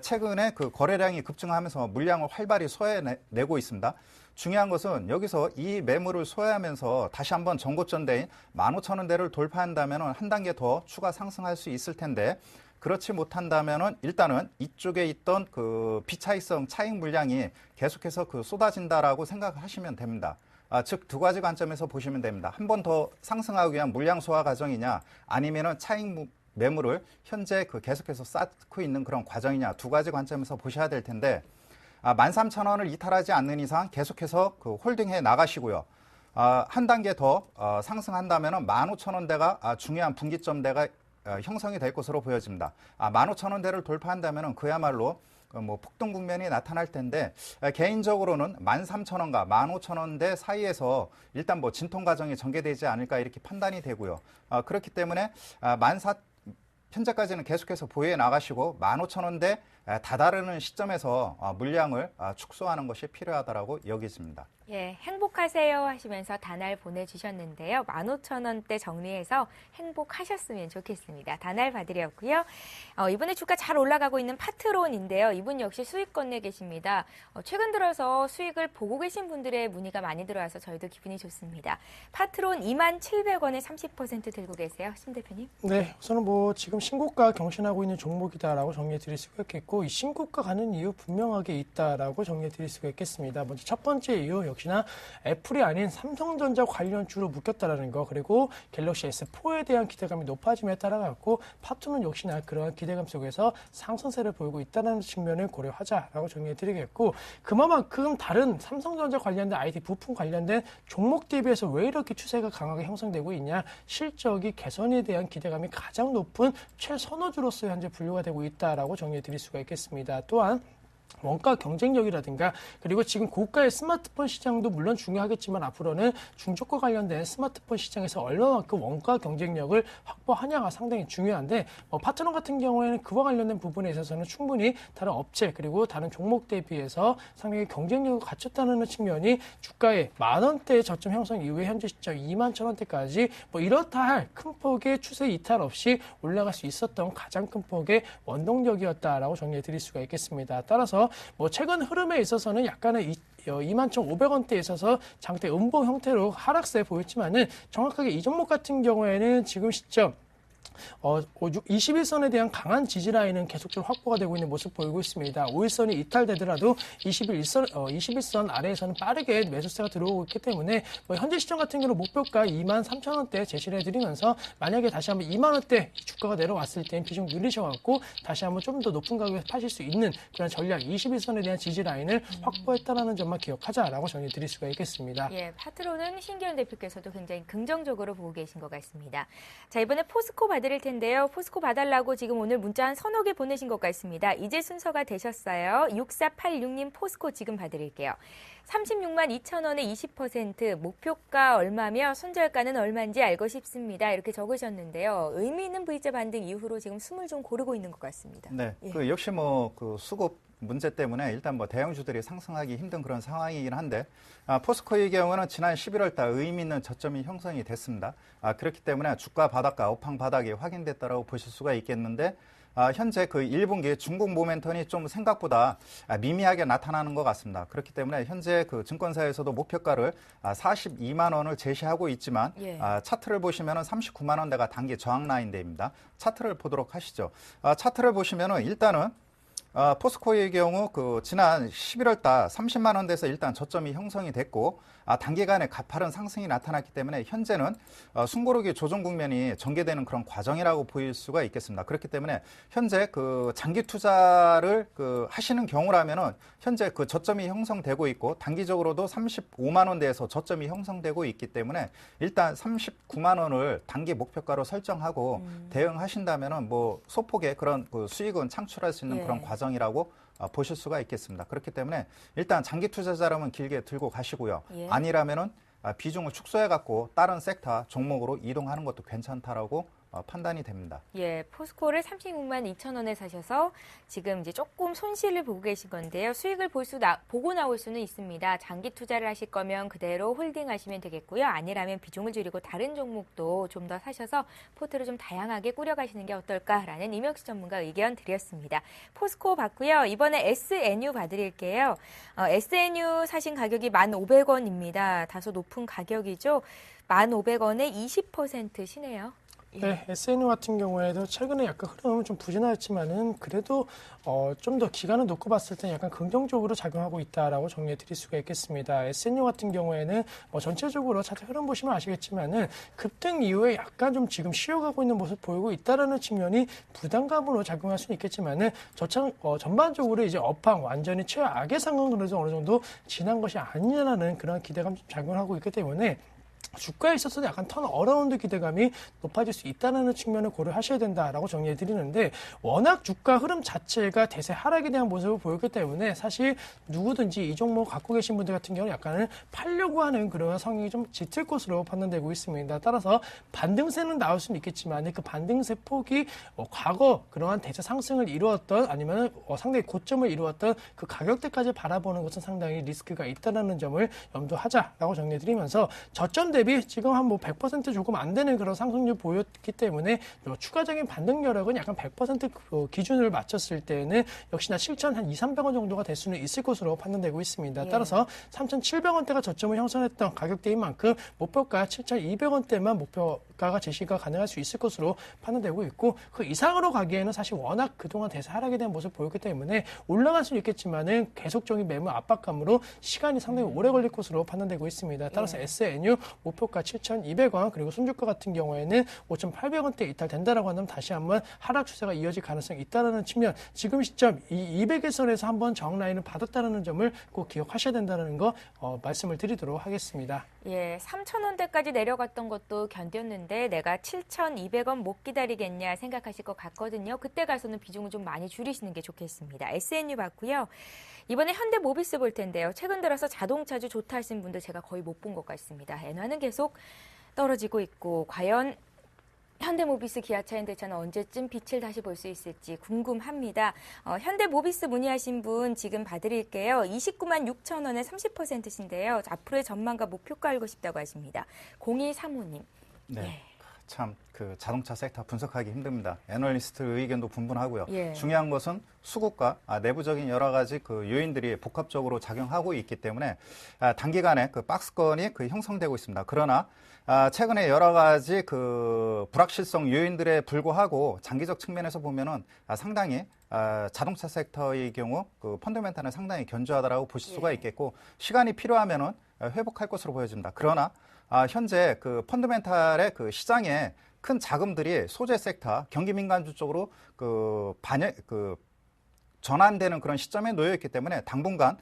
최근에 그 거래량이 급증하면서 물량을 활발히 소화해내고 있습니다. 중요한 것은 여기서 이 매물을 소화하면서 다시 한번 전고점대인 15,000원대를 돌파한다면 한 단계 더 추가 상승할 수 있을 텐데 그렇지 못한다면은 일단은 이쪽에 있던 그 비차익성 차익 물량이 계속해서 그 쏟아진다라고 생각하시면 됩니다. 즉 두 가지 관점에서 보시면 됩니다. 한 번 더 상승하기 위한 물량 소화 과정이냐, 아니면은 차익 매물을 현재 그 계속해서 쌓고 있는 그런 과정이냐, 두 가지 관점에서 보셔야 될 텐데, 13,000원을 이탈하지 않는 이상 계속해서 그 홀딩해 나가시고요. 한 단계 더 상승한다면은 15,000원대가 중요한 분기점대가 형성이 될 것으로 보여집니다. 15,000원대를 돌파한다면은 그야말로 뭐 폭등 국면이 나타날 텐데, 개인적으로는 13,000원과 15,000원대 사이에서 일단 뭐 진통 과정이 전개되지 않을까 이렇게 판단이 되고요. 그렇기 때문에 현재까지는 계속해서 보유해 나가시고 15,000원대 다다르는 시점에서 물량을 축소하는 것이 필요하다고 여기집니다. 예, 행복하세요 하시면서 단알 보내주셨는데요. 15,000원대 정리해서 행복하셨으면 좋겠습니다. 단알 받으렸고요. 이번에 주가 잘 올라가고 있는 파트론인데요. 이분 역시 수익 건네 계십니다. 최근 들어서 수익을 보고 계신 분들의 문의가 많이 들어와서 저희도 기분이 좋습니다. 파트론 27,000원에 30% 들고 계세요. 심 대표님. 네, 우선은 뭐 지금 신고가 경신하고 있는 종목이다라고 정리해 드릴 수가 있겠고, 이 신고가 가는 이유 분명하게 있다라고 정리해 드릴 수가 있겠습니다. 먼저 첫 번째 이유 역시나 애플이 아닌 삼성전자 관련주로 묶였다라는 거, 그리고 갤럭시 S4에 대한 기대감이 높아짐에 따라 갖고 파트는 역시나 그러한 기대감 속에서 상승세를 보이고 있다는 측면을 고려하자라고 정리해 드리겠고, 그만큼 다른 삼성전자 관련된 IT 부품 관련된 종목 대비해서 왜 이렇게 추세가 강하게 형성되고 있냐, 실적이 개선에 대한 기대감이 가장 높은 최선호주로서 현재 분류가 되고 있다라고 정리해 드릴 수가 있겠습니다. 또한 원가 경쟁력이라든가, 그리고 지금 고가의 스마트폰 시장도 물론 중요하겠지만 앞으로는 중저가 관련된 스마트폰 시장에서 얼마만큼 원가 경쟁력을 확보하냐가 상당히 중요한데, 파트너 같은 경우에는 그와 관련된 부분에 있어서는 충분히 다른 업체 그리고 다른 종목 대비해서 상당히 경쟁력을 갖췄다는 측면이 주가의 10,000원대의 저점 형성 이후에 현재 시점 21,000원대까지 뭐 이렇다 할 큰 폭의 추세 이탈 없이 올라갈 수 있었던 가장 큰 폭의 원동력이었다라고 정리해 드릴 수가 있겠습니다. 따라서 뭐 최근 흐름에 있어서는 약간의 21,500원대에 있어서 장대 음봉 형태로 하락세 보였지만은, 정확하게 이 종목 같은 경우에는 지금 시점 21선에 대한 강한 지지라인은 계속적으로 확보가 되고 있는 모습 보이고 있습니다. 5일선이 이탈되더라도 21선 아래에서는 빠르게 매수세가 들어오고 있기 때문에 현재 시점 같은 경우는 목표가 23,000원대 제시를 해드리면서, 만약에 다시 한번 2만원대 주가가 내려왔을 때는 비중 늘리셔갖고 다시 한번 좀 더 높은 가격에 파실 수 있는 그런 전략 21선에 대한 지지라인을 확보했다는 점만 기억하자라고 정리 드릴 수가 있겠습니다. 예, 파트론은 신기현 대표께서도 굉장히 긍정적으로 보고 계신 것 같습니다. 자, 이번에 포스코 받을 텐데요. 포스코 봐달라고 지금 오늘 문자 한 서너 개 보내신 것 같습니다. 이제 순서가 되셨어요. 6486님 포스코 지금 봐드릴게요. 362,000원에 20%, 목표가 얼마며 손절가는 얼마인지 알고 싶습니다. 이렇게 적으셨는데요. 의미 있는 V자 반등 이후로 지금 숨을 좀 고르고 있는 것 같습니다. 네, 예. 그 역시 뭐 그 수급 문제 때문에 일단 뭐 대형주들이 상승하기 힘든 그런 상황이긴 한데, 포스코의 경우는 지난 11월 달 의미 있는 저점이 형성이 됐습니다. 그렇기 때문에 주가 바닥과 업황 바닥이 확인됐다라고 보실 수가 있겠는데, 현재 그 1분기 중국 모멘텀이 좀 생각보다 미미하게 나타나는 것 같습니다. 그렇기 때문에 현재 그 증권사에서도 목표가를 42만 원을 제시하고 있지만, 예. 차트를 보시면은 39만 원대가 단기 저항 라인대입니다. 차트를 보도록 하시죠. 차트를 보시면은 일단은 포스코의 경우 그 지난 11월 달 30만 원대에서 일단 저점이 형성이 됐고, 단기간에 가파른 상승이 나타났기 때문에 현재는 숨고르기 조정 국면이 전개되는 그런 과정이라고 보일 수가 있겠습니다. 그렇기 때문에 현재 그 장기 투자를 그 하시는 경우라면은 현재 그 저점이 형성되고 있고, 단기적으로도 35만 원대에서 저점이 형성되고 있기 때문에 일단 39만 원을 단기 목표가로 설정하고 대응하신다면은 뭐 소폭의 그런 그 수익은 창출할 수 있는 예. 그런 과정이라고 보실 수가 있겠습니다. 그렇기 때문에 일단 장기 투자자라면 길게 들고 가시고요. 예. 아니라면은 비중을 축소해갖고 다른 섹터 종목으로 이동하는 것도 괜찮다라고 판단이 됩니다. 예, 포스코를 362,000원에 사셔서 지금 이제 조금 손실을 보고 계신 건데요. 수익을 보고 나올 수는 있습니다. 장기 투자를 하실 거면 그대로 홀딩하시면 되겠고요. 아니라면 비중을 줄이고 다른 종목도 좀 더 사셔서 포트를 좀 다양하게 꾸려가시는 게 어떨까라는 임혁수 전문가 의견 드렸습니다. 포스코 받고요. 이번에 SNU 봐드릴게요. SNU 사신 가격이 1,500원입니다. 다소 높은 가격이죠. 1,500원에 20%시네요. 네, SNU 같은 경우에도 최근에 약간 흐름은 좀 부진하였지만은 그래도 좀 더 기간을 놓고 봤을 때 약간 긍정적으로 작용하고 있다라고 정리해 드릴 수가 있겠습니다. SNU 같은 경우에는 전체적으로 차트 흐름 보시면 아시겠지만은 급등 이후에 약간 좀 지금 쉬어가고 있는 모습 보이고 있다라는 측면이 부담감으로 작용할 수는 있겠지만은 전반적으로 이제 업황 완전히 최악의 상황으로서 어느 정도 지난 것이 아니냐라는 그런 기대감 좀 작용하고 있기 때문에 주가에 있어서도 약간 턴어라운드 기대감이 높아질 수 있다는 측면을 고려하셔야 된다라고 정리해 드리는데 워낙 주가 흐름 자체가 대세 하락에 대한 모습을 보였기 때문에 사실 누구든지 이 종목 갖고 계신 분들 같은 경우는 약간은 팔려고 하는 그런 성향이 좀 짙을 것으로 판단되고 있습니다. 따라서 반등세는 나올 수는 있겠지만 그 반등세 폭이 과거 그러한 대세 상승을 이루었던 아니면 상당히 고점을 이루었던 그 가격대까지 바라보는 것은 상당히 리스크가 있다는 점을 염두하자라고 정리해 드리면서 저점 대비 지금 한 100% 조금 안 되는 그런 상승률 보였기 때문에 추가적인 반등 여력은 약간 100% 기준을 맞췄을 때는 역시나 7,200원 정도가 될 수는 있을 것으로 판단되고 있습니다. 예. 따라서 3,700원대가 저점을 형성했던 가격대인 만큼 목표가 7,200원대만 목표가가 제시가 가능할 수 있을 것으로 판단되고 있고 그 이상으로 가기에는 사실 워낙 그동안 대세 하락에 대한 모습을 보였기 때문에 올라갈 수는 있겠지만은 계속적인 매물 압박감으로 시간이 상당히 오래 걸릴 것으로 판단되고 있습니다. 따라서 SNU 목표가 7,200원 그리고 순주가 같은 경우에는 5,800원대 이탈된다라고 한다면 다시 한번 하락 추세가 이어질 가능성이 있다는 측면 지금 시점 이 200일선에서 한번 정라인을 받았다는 점을 꼭 기억하셔야 된다는 거 말씀을 드리도록 하겠습니다. 예, 3,000원대까지 내려갔던 것도 견뎠는데 내가 7,200원 못 기다리겠냐 생각하실 것 같거든요. 그때 가서는 비중을 좀 많이 줄이시는 게 좋겠습니다. SNU 봤고요. 이번에 현대모비스 볼 텐데요. 최근 들어서 자동차주 좋다 하신 분들 제가 거의 못 본 것 같습니다. 엔화는 계속 떨어지고 있고 과연 현대모비스, 기아차, 현대차는 언제쯤 빛을 다시 볼 수 있을지 궁금합니다. 현대모비스 문의하신 분 지금 봐드릴게요. 29만 6천 원에 30%신데요. 앞으로의 전망과 목표가 알고 싶다고 하십니다. 0135님. 네. 예. 참 그 자동차 섹터 분석하기 힘듭니다. 애널리스트 의견도 분분하고요. 예. 중요한 것은 수급과 내부적인 여러 가지 그 요인들이 복합적으로 작용하고 있기 때문에 단기간에 그 박스권이 형성되고 있습니다. 그러나 최근에 여러 가지 그 불확실성 요인들에 불구하고 장기적 측면에서 보면은 상당히 자동차 섹터의 경우 그 펀더멘탈은 상당히 견조하다라고 보실 수가 있겠고 시간이 필요하면은 회복할 것으로 보여집니다. 그러나 현재 그 펀더멘탈의 그 시장에 큰 자금들이 소재 섹터, 경기 민감주 쪽으로 전환되는 그런 시점에 놓여 있기 때문에 당분간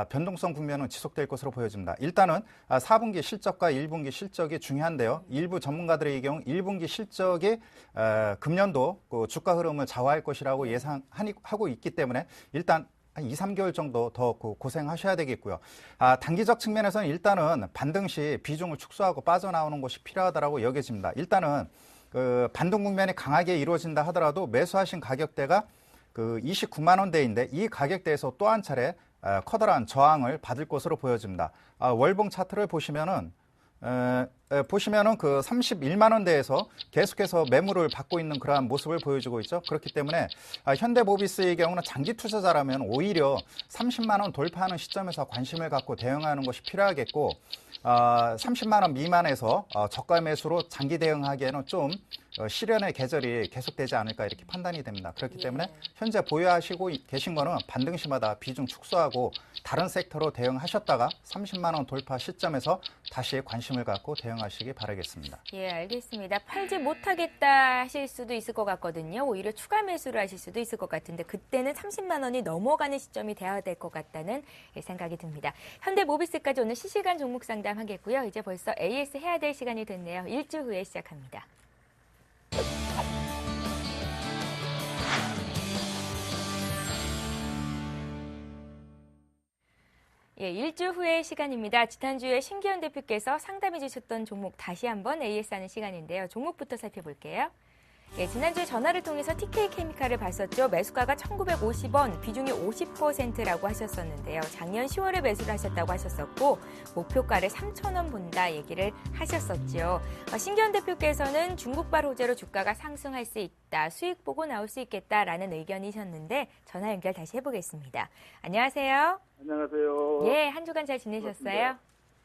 변동성 국면은 지속될 것으로 보여집니다. 일단은 4분기 실적과 1분기 실적이 중요한데요. 일부 전문가들의 경우 1분기 실적이 금년도 그 주가 흐름을 좌우할 것이라고 예상하고 있기 때문에 일단 한 2, 3개월 정도 더 고생하셔야 되겠고요. 단기적 측면에서는 일단은 반등 시 비중을 축소하고 빠져나오는 것이 필요하다고 여겨집니다. 일단은 그 반등 국면이 강하게 이루어진다 하더라도 매수하신 가격대가 그 29만 원대인데 이 가격대에서 또 한 차례 커다란 저항을 받을 것으로 보여집니다. 월봉 차트를 보시면은 그 31만 원대에서 계속해서 매물을 받고 있는 그러한 모습을 보여주고 있죠. 그렇기 때문에 현대모비스의 경우는 장기 투자자라면 오히려 30만 원 돌파하는 시점에서 관심을 갖고 대응하는 것이 필요하겠고 30만 원 미만에서 저가 매수로 장기 대응하기에는 좀 시련의 계절이 계속되지 않을까 이렇게 판단이 됩니다. 그렇기 때문에 현재 보유하시고 계신 거는 반등 시마다 비중 축소하고 다른 섹터로 대응하셨다가 30만 원 돌파 시점에서 다시 관심을 갖고 대응하시기 바라겠습니다. 예, 알겠습니다. 팔지 못하겠다 하실 수도 있을 것 같거든요. 오히려 추가 매수를 하실 수도 있을 것 같은데 그때는 30만 원이 넘어가는 시점이 돼야 될 것 같다는 생각이 듭니다. 현대모비스까지 오늘 실시간 종목 상담 하겠고요. 이제 벌써 AS 해야 될 시간이 됐네요. 일주 후에 시작합니다. 예, 일주 후의 시간입니다. 지난주에 신기현 대표께서 상담해 주셨던 종목 다시 한번 AS 하는 시간인데요. 종목부터 살펴볼게요. 예, 지난주에 전화를 통해서 TK케미칼을 봤었죠. 매수가가 1,950원, 비중이 50%라고 하셨었는데요. 작년 10월에 매수를 하셨다고 하셨었고 목표가를 3,000원 본다 얘기를 하셨었죠. 신기현 대표께서는 중국발 호재로 주가가 상승할 수 있다, 수익 보고 나올 수 있겠다라는 의견이셨는데 전화 연결 다시 해보겠습니다. 안녕하세요. 안녕하세요. 예, 한 주간 잘 지내셨어요?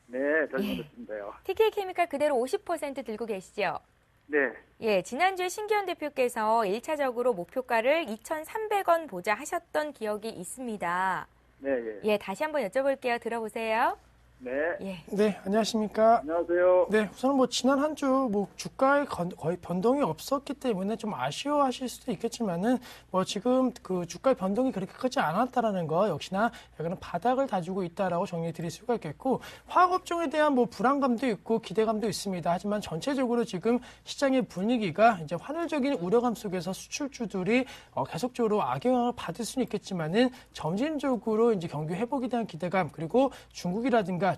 네, 잘 지냈습니다요. TK케미칼 그대로 50% 들고 계시죠? 네. 예, 지난주에 신기현 대표께서 1차적으로 목표가를 2,300원 보자 하셨던 기억이 있습니다. 네, 예. 예, 다시 한번 여쭤볼게요. 들어보세요. 네. 예. 네, 안녕하십니까. 안녕하세요. 네, 우선 뭐 지난 한 주 뭐 주가에 거의 변동이 없었기 때문에 좀 아쉬워하실 수도 있겠지만은 뭐 지금 그 주가의 변동이 그렇게 크지 않았다라는 거 역시나 약간 바닥을 다지고 있다라고 정리해 드릴 수가 있겠고, 화학업종에 대한 뭐 불안감도 있고 기대감도 있습니다. 하지만 전체적으로 지금 시장의 분위기가 이제 환율적인 우려감 속에서 수출주들이 계속적으로 악영향을 받을 수는 있겠지만은 점진적으로 이제 경기 회복에 대한 기대감, 그리고 중국이라든가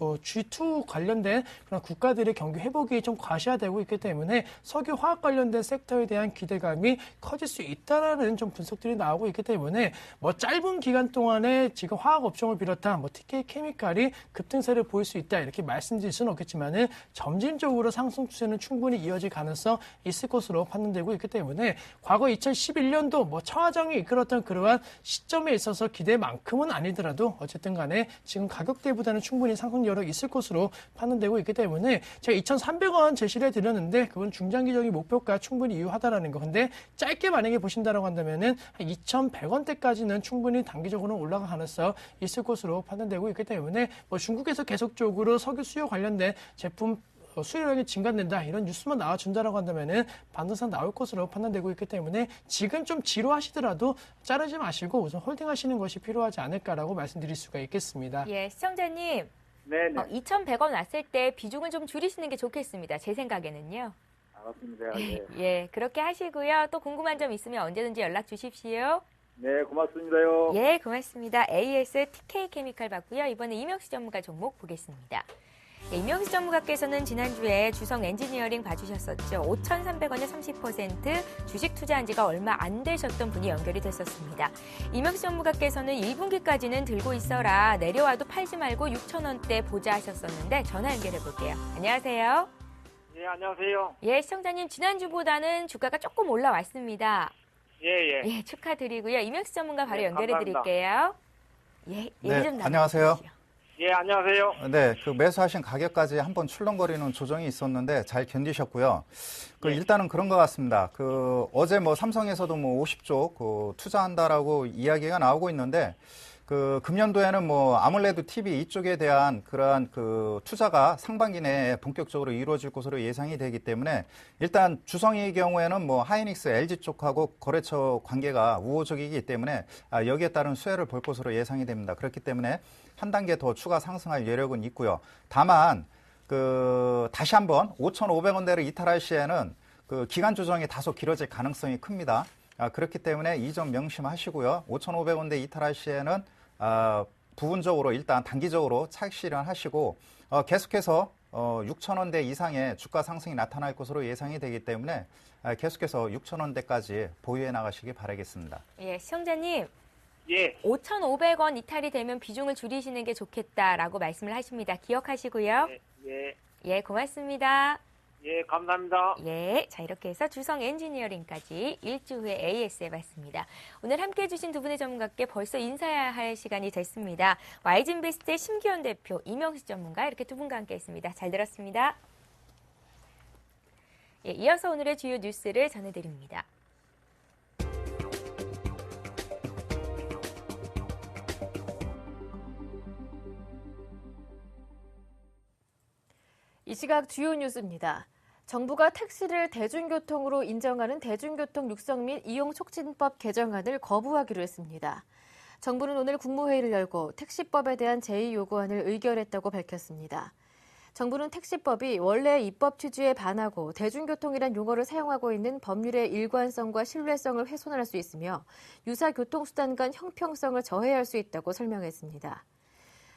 G2 관련된 그런 국가들의 경기 회복이 좀 과시화되고 있기 때문에 석유 화학 관련된 섹터에 대한 기대감이 커질 수 있다라는 좀 분석들이 나오고 있기 때문에 뭐 짧은 기간 동안에 지금 화학 업종을 비롯한 뭐 TK 케미칼이 급등세를 보일 수 있다 이렇게 말씀드릴 수는 없겠지만은 점진적으로 상승 추세는 충분히 이어질 가능성 있을 것으로 판단되고 있기 때문에 과거 2011년도 뭐 차화정이 이끌었던 그러한 시점에 있어서 기대만큼은 아니더라도 어쨌든 간에 지금 가격대보다는 충분히 상승 여력 있을 것으로 판단되고 있기 때문에 제가 2,300원 제시를 해드렸는데 그건 중장기적인 목표가 충분히 이유하다라는 거. 근데 짧게 만약에 보신다라고 한다면은 한 2,100원대까지는 충분히 단기적으로 올라갈 가능성 있을 것으로 판단되고 있기 때문에 뭐 중국에서 계속적으로 석유 수요 관련된 제품 수요량이 증가된다 이런 뉴스만 나와준다라고 한다면은 반등상 나올 것으로 판단되고 있기 때문에 지금 좀 지루하시더라도 자르지 마시고 우선 홀딩하시는 것이 필요하지 않을까라고 말씀드릴 수가 있겠습니다. 예, 시청자님. 네네. 2,100원 왔을 때 비중을 좀 줄이시는 게 좋겠습니다. 제 생각에는요. 알았습니다. 예. 예, 그렇게 하시고요. 또 궁금한 점 있으면 언제든지 연락 주십시오. 네, 고맙습니다요. 예, 고맙습니다. AS TK 케미칼 봤고요. 이번에 이명수 전문가 종목 보겠습니다. 예, 이명수 전문가께서는 지난주에 주성 엔지니어링 봐주셨었죠. 5,300원에 30% 주식 투자한 지가 얼마 안 되셨던 분이 연결이 됐었습니다. 이명수 전문가께서는 1분기까지는 들고 있어라. 내려와도 팔지 말고 6,000원대 보자 하셨었는데 전화 연결해 볼게요. 안녕하세요. 예, 안녕하세요. 예, 시청자님 지난주보다는 주가가 조금 올라왔습니다. 예, 예. 예, 축하드리고요. 이명수 전문가 바로 네, 연결해 감사합니다. 드릴게요. 예, 얘기 네, 좀 안녕하세요. 나눠주시죠. 예, 안녕하세요. 네, 그 매수하신 가격까지 한번 출렁거리는 조정이 있었는데 잘 견디셨고요. 그 일단은 그런 것 같습니다. 그 어제 뭐 삼성에서도 뭐 50조 그 투자한다라고 이야기가 나오고 있는데 그 금년도에는 뭐 아몰레드 TV 이쪽에 대한 그러한 그 투자가 상반기 내에 본격적으로 이루어질 것으로 예상이 되기 때문에 일단 주성의 경우에는 뭐 하이닉스, LG 쪽하고 거래처 관계가 우호적이기 때문에 여기에 따른 수혜를 볼 것으로 예상이 됩니다. 그렇기 때문에 한 단계 더 추가 상승할 여력은 있고요. 다만 그 다시 한번 5,500원대를 이탈할 시에는 그 기간 조정이 다소 길어질 가능성이 큽니다. 그렇기 때문에 이 점 명심하시고요. 5,500원대 이탈할 시에는 부분적으로 일단 단기적으로 차익 실현하시고 계속해서 6,000원대 이상의 주가 상승이 나타날 것으로 예상이 되기 때문에 계속해서 6,000원대까지 보유해 나가시기 바라겠습니다. 예, 시청자님. 예. 5,500원 이탈이 되면 비중을 줄이시는 게 좋겠다라고 말씀을 하십니다. 기억하시고요. 예. 예, 고맙습니다. 예, 감사합니다. 예, 자 이렇게 해서 주성 엔지니어링까지 일주 후에 AS 해봤습니다. 오늘 함께해 주신 두 분의 전문가께 벌써 인사해야 할 시간이 됐습니다. YG인베스트의 심기현 대표, 이명수 전문가 이렇게 두 분과 함께했습니다. 잘 들었습니다. 예, 이어서 오늘의 주요 뉴스를 전해드립니다. 이 시각 주요 뉴스입니다. 정부가 택시를 대중교통으로 인정하는 대중교통 육성 및 이용 촉진법 개정안을 거부하기로 했습니다. 정부는 오늘 국무회의를 열고 택시법에 대한 제2요구안을 의결했다고 밝혔습니다. 정부는 택시법이 원래 입법 취지에 반하고 대중교통이란 용어를 사용하고 있는 법률의 일관성과 신뢰성을 훼손할 수 있으며 유사 교통수단 간 형평성을 저해할 수 있다고 설명했습니다.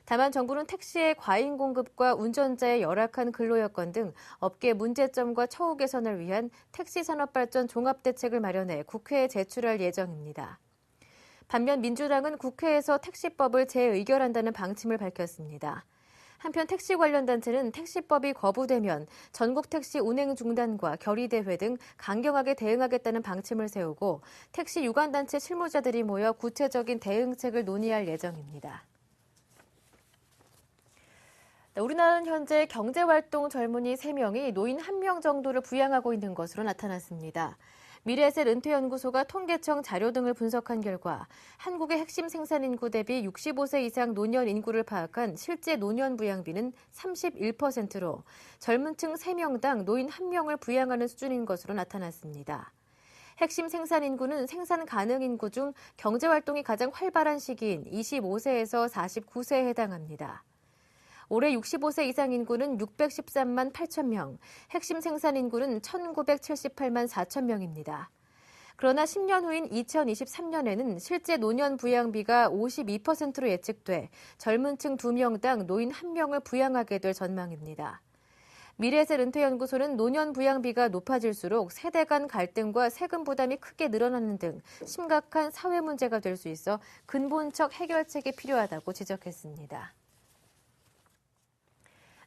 다만 정부는 택시의 과잉 공급과 운전자의 열악한 근로 여건 등 업계 문제점과 처우 개선을 위한 택시 산업 발전 종합 대책을 마련해 국회에 제출할 예정입니다. 반면 민주당은 국회에서 택시법을 재의결한다는 방침을 밝혔습니다. 한편 택시 관련 단체는 택시법이 거부되면 전국 택시 운행 중단과 결의대회 등 강경하게 대응하겠다는 방침을 세우고 택시 유관단체 실무자들이 모여 구체적인 대응책을 논의할 예정입니다. 우리나라는 현재 경제활동 젊은이 3명이 노인 1명 정도를 부양하고 있는 것으로 나타났습니다. 미래에셋 은퇴연구소가 통계청 자료 등을 분석한 결과 한국의 핵심 생산인구 대비 65세 이상 노년 인구를 파악한 실제 노년 부양비는 31%로 젊은 층 3명당 노인 1명을 부양하는 수준인 것으로 나타났습니다. 핵심 생산인구는 생산 가능 인구 중 경제활동이 가장 활발한 시기인 25세에서 49세에 해당합니다. 올해 65세 이상 인구는 613만 8천 명, 핵심 생산 인구는 1,978만 4천 명입니다. 그러나 10년 후인 2023년에는 실제 노년 부양비가 52%로 예측돼 젊은 층 2명당 노인 1명을 부양하게 될 전망입니다. 미래에셋 은퇴연구소는 노년 부양비가 높아질수록 세대 간 갈등과 세금 부담이 크게 늘어나는 등 심각한 사회 문제가 될 수 있어 근본적 해결책이 필요하다고 지적했습니다.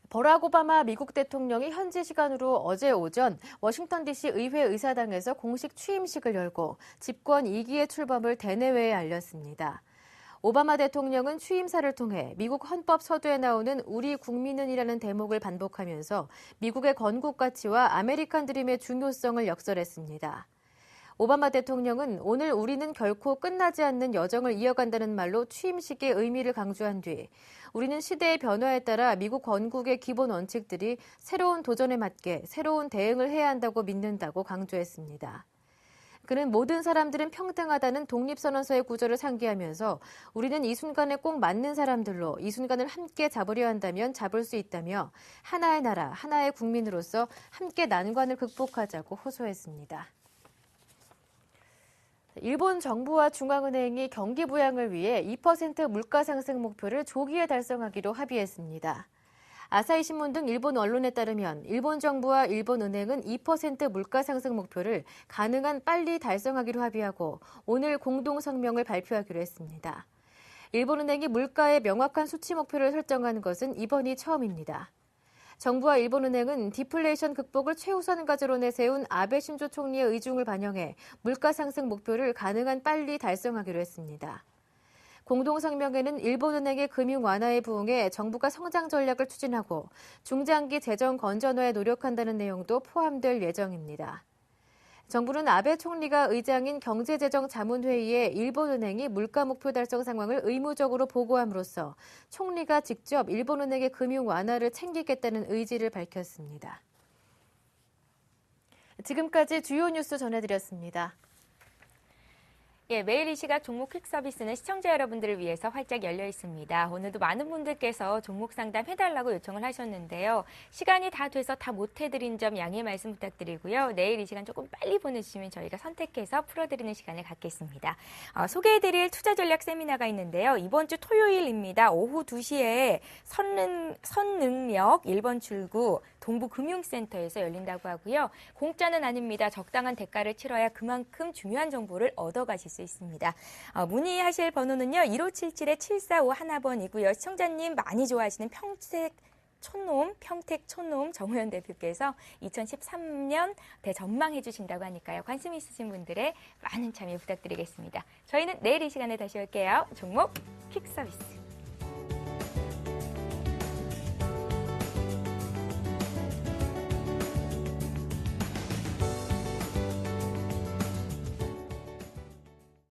버락 오바마 미국 대통령이 현지 시간으로 어제 오전 워싱턴 DC 의회 의사당에서 공식 취임식을 열고 집권 2기의 출범을 대내외에 알렸습니다. 오바마 대통령은 취임사를 통해 미국 헌법 서두에 나오는 우리 국민은이라는 대목을 반복하면서 미국의 건국 가치와 아메리칸 드림의 중요성을 역설했습니다. 오바마 대통령은 오늘 우리는 결코 끝나지 않는 여정을 이어간다는 말로 취임식의 의미를 강조한 뒤 우리는 시대의 변화에 따라 미국 건국의 기본 원칙들이 새로운 도전에 맞게 새로운 대응을 해야 한다고 믿는다고 강조했습니다. 그는 모든 사람들은 평등하다는 독립선언서의 구절을 상기하면서 우리는 이 순간에 꼭 맞는 사람들로 이 순간을 함께 잡으려 한다면 잡을 수 있다며 하나의 나라, 하나의 국민으로서 함께 난관을 극복하자고 호소했습니다. 일본 정부와 중앙은행이 경기 부양을 위해 2% 물가 상승 목표를 조기에 달성하기로 합의했습니다. 아사히 신문 등 일본 언론에 따르면 일본 정부와 일본 은행은 2% 물가 상승 목표를 가능한 빨리 달성하기로 합의하고 오늘 공동 성명을 발표하기로 했습니다. 일본 은행이 물가의 명확한 수치 목표를 설정한 것은 이번이 처음입니다. 정부와 일본은행은 디플레이션 극복을 최우선 과제로 내세운 아베 신조 총리의 의중을 반영해 물가 상승 목표를 가능한 빨리 달성하기로 했습니다. 공동성명에는 일본은행의 금융 완화에 부응해 정부가 성장 전략을 추진하고 중장기 재정 건전화에 노력한다는 내용도 포함될 예정입니다. 정부는 아베 총리가 의장인 경제재정자문회의에 일본은행이 물가 목표 달성 상황을 의무적으로 보고함으로써 총리가 직접 일본은행의 금융 완화를 챙기겠다는 의지를 밝혔습니다. 지금까지 주요 뉴스 전해드렸습니다. 예, 매일 이 시각 종목 퀵 서비스는 시청자 여러분들을 위해서 활짝 열려 있습니다. 오늘도 많은 분들께서 종목 상담 해달라고 요청을 하셨는데요. 시간이 다 돼서 다 못 해드린 점 양해 말씀 부탁드리고요. 내일 이 시간 조금 빨리 보내주시면 저희가 선택해서 풀어드리는 시간을 갖겠습니다. 소개해드릴 투자 전략 세미나가 있는데요. 이번 주 토요일입니다. 오후 2시에 선능력 1번 출구 동부금융센터에서 열린다고 하고요. 공짜는 아닙니다. 적당한 대가를 치러야 그만큼 중요한 정보를 얻어가실 수 있습니다. 문의하실 번호는요. 1577-7451번이고요. 시청자님 많이 좋아하시는 평택 촌놈 정호연 대표께서 2013년 대전망해 주신다고 하니까요. 관심 있으신 분들의 많은 참여 부탁드리겠습니다. 저희는 내일 이 시간에 다시 올게요. 종목 퀵 서비스.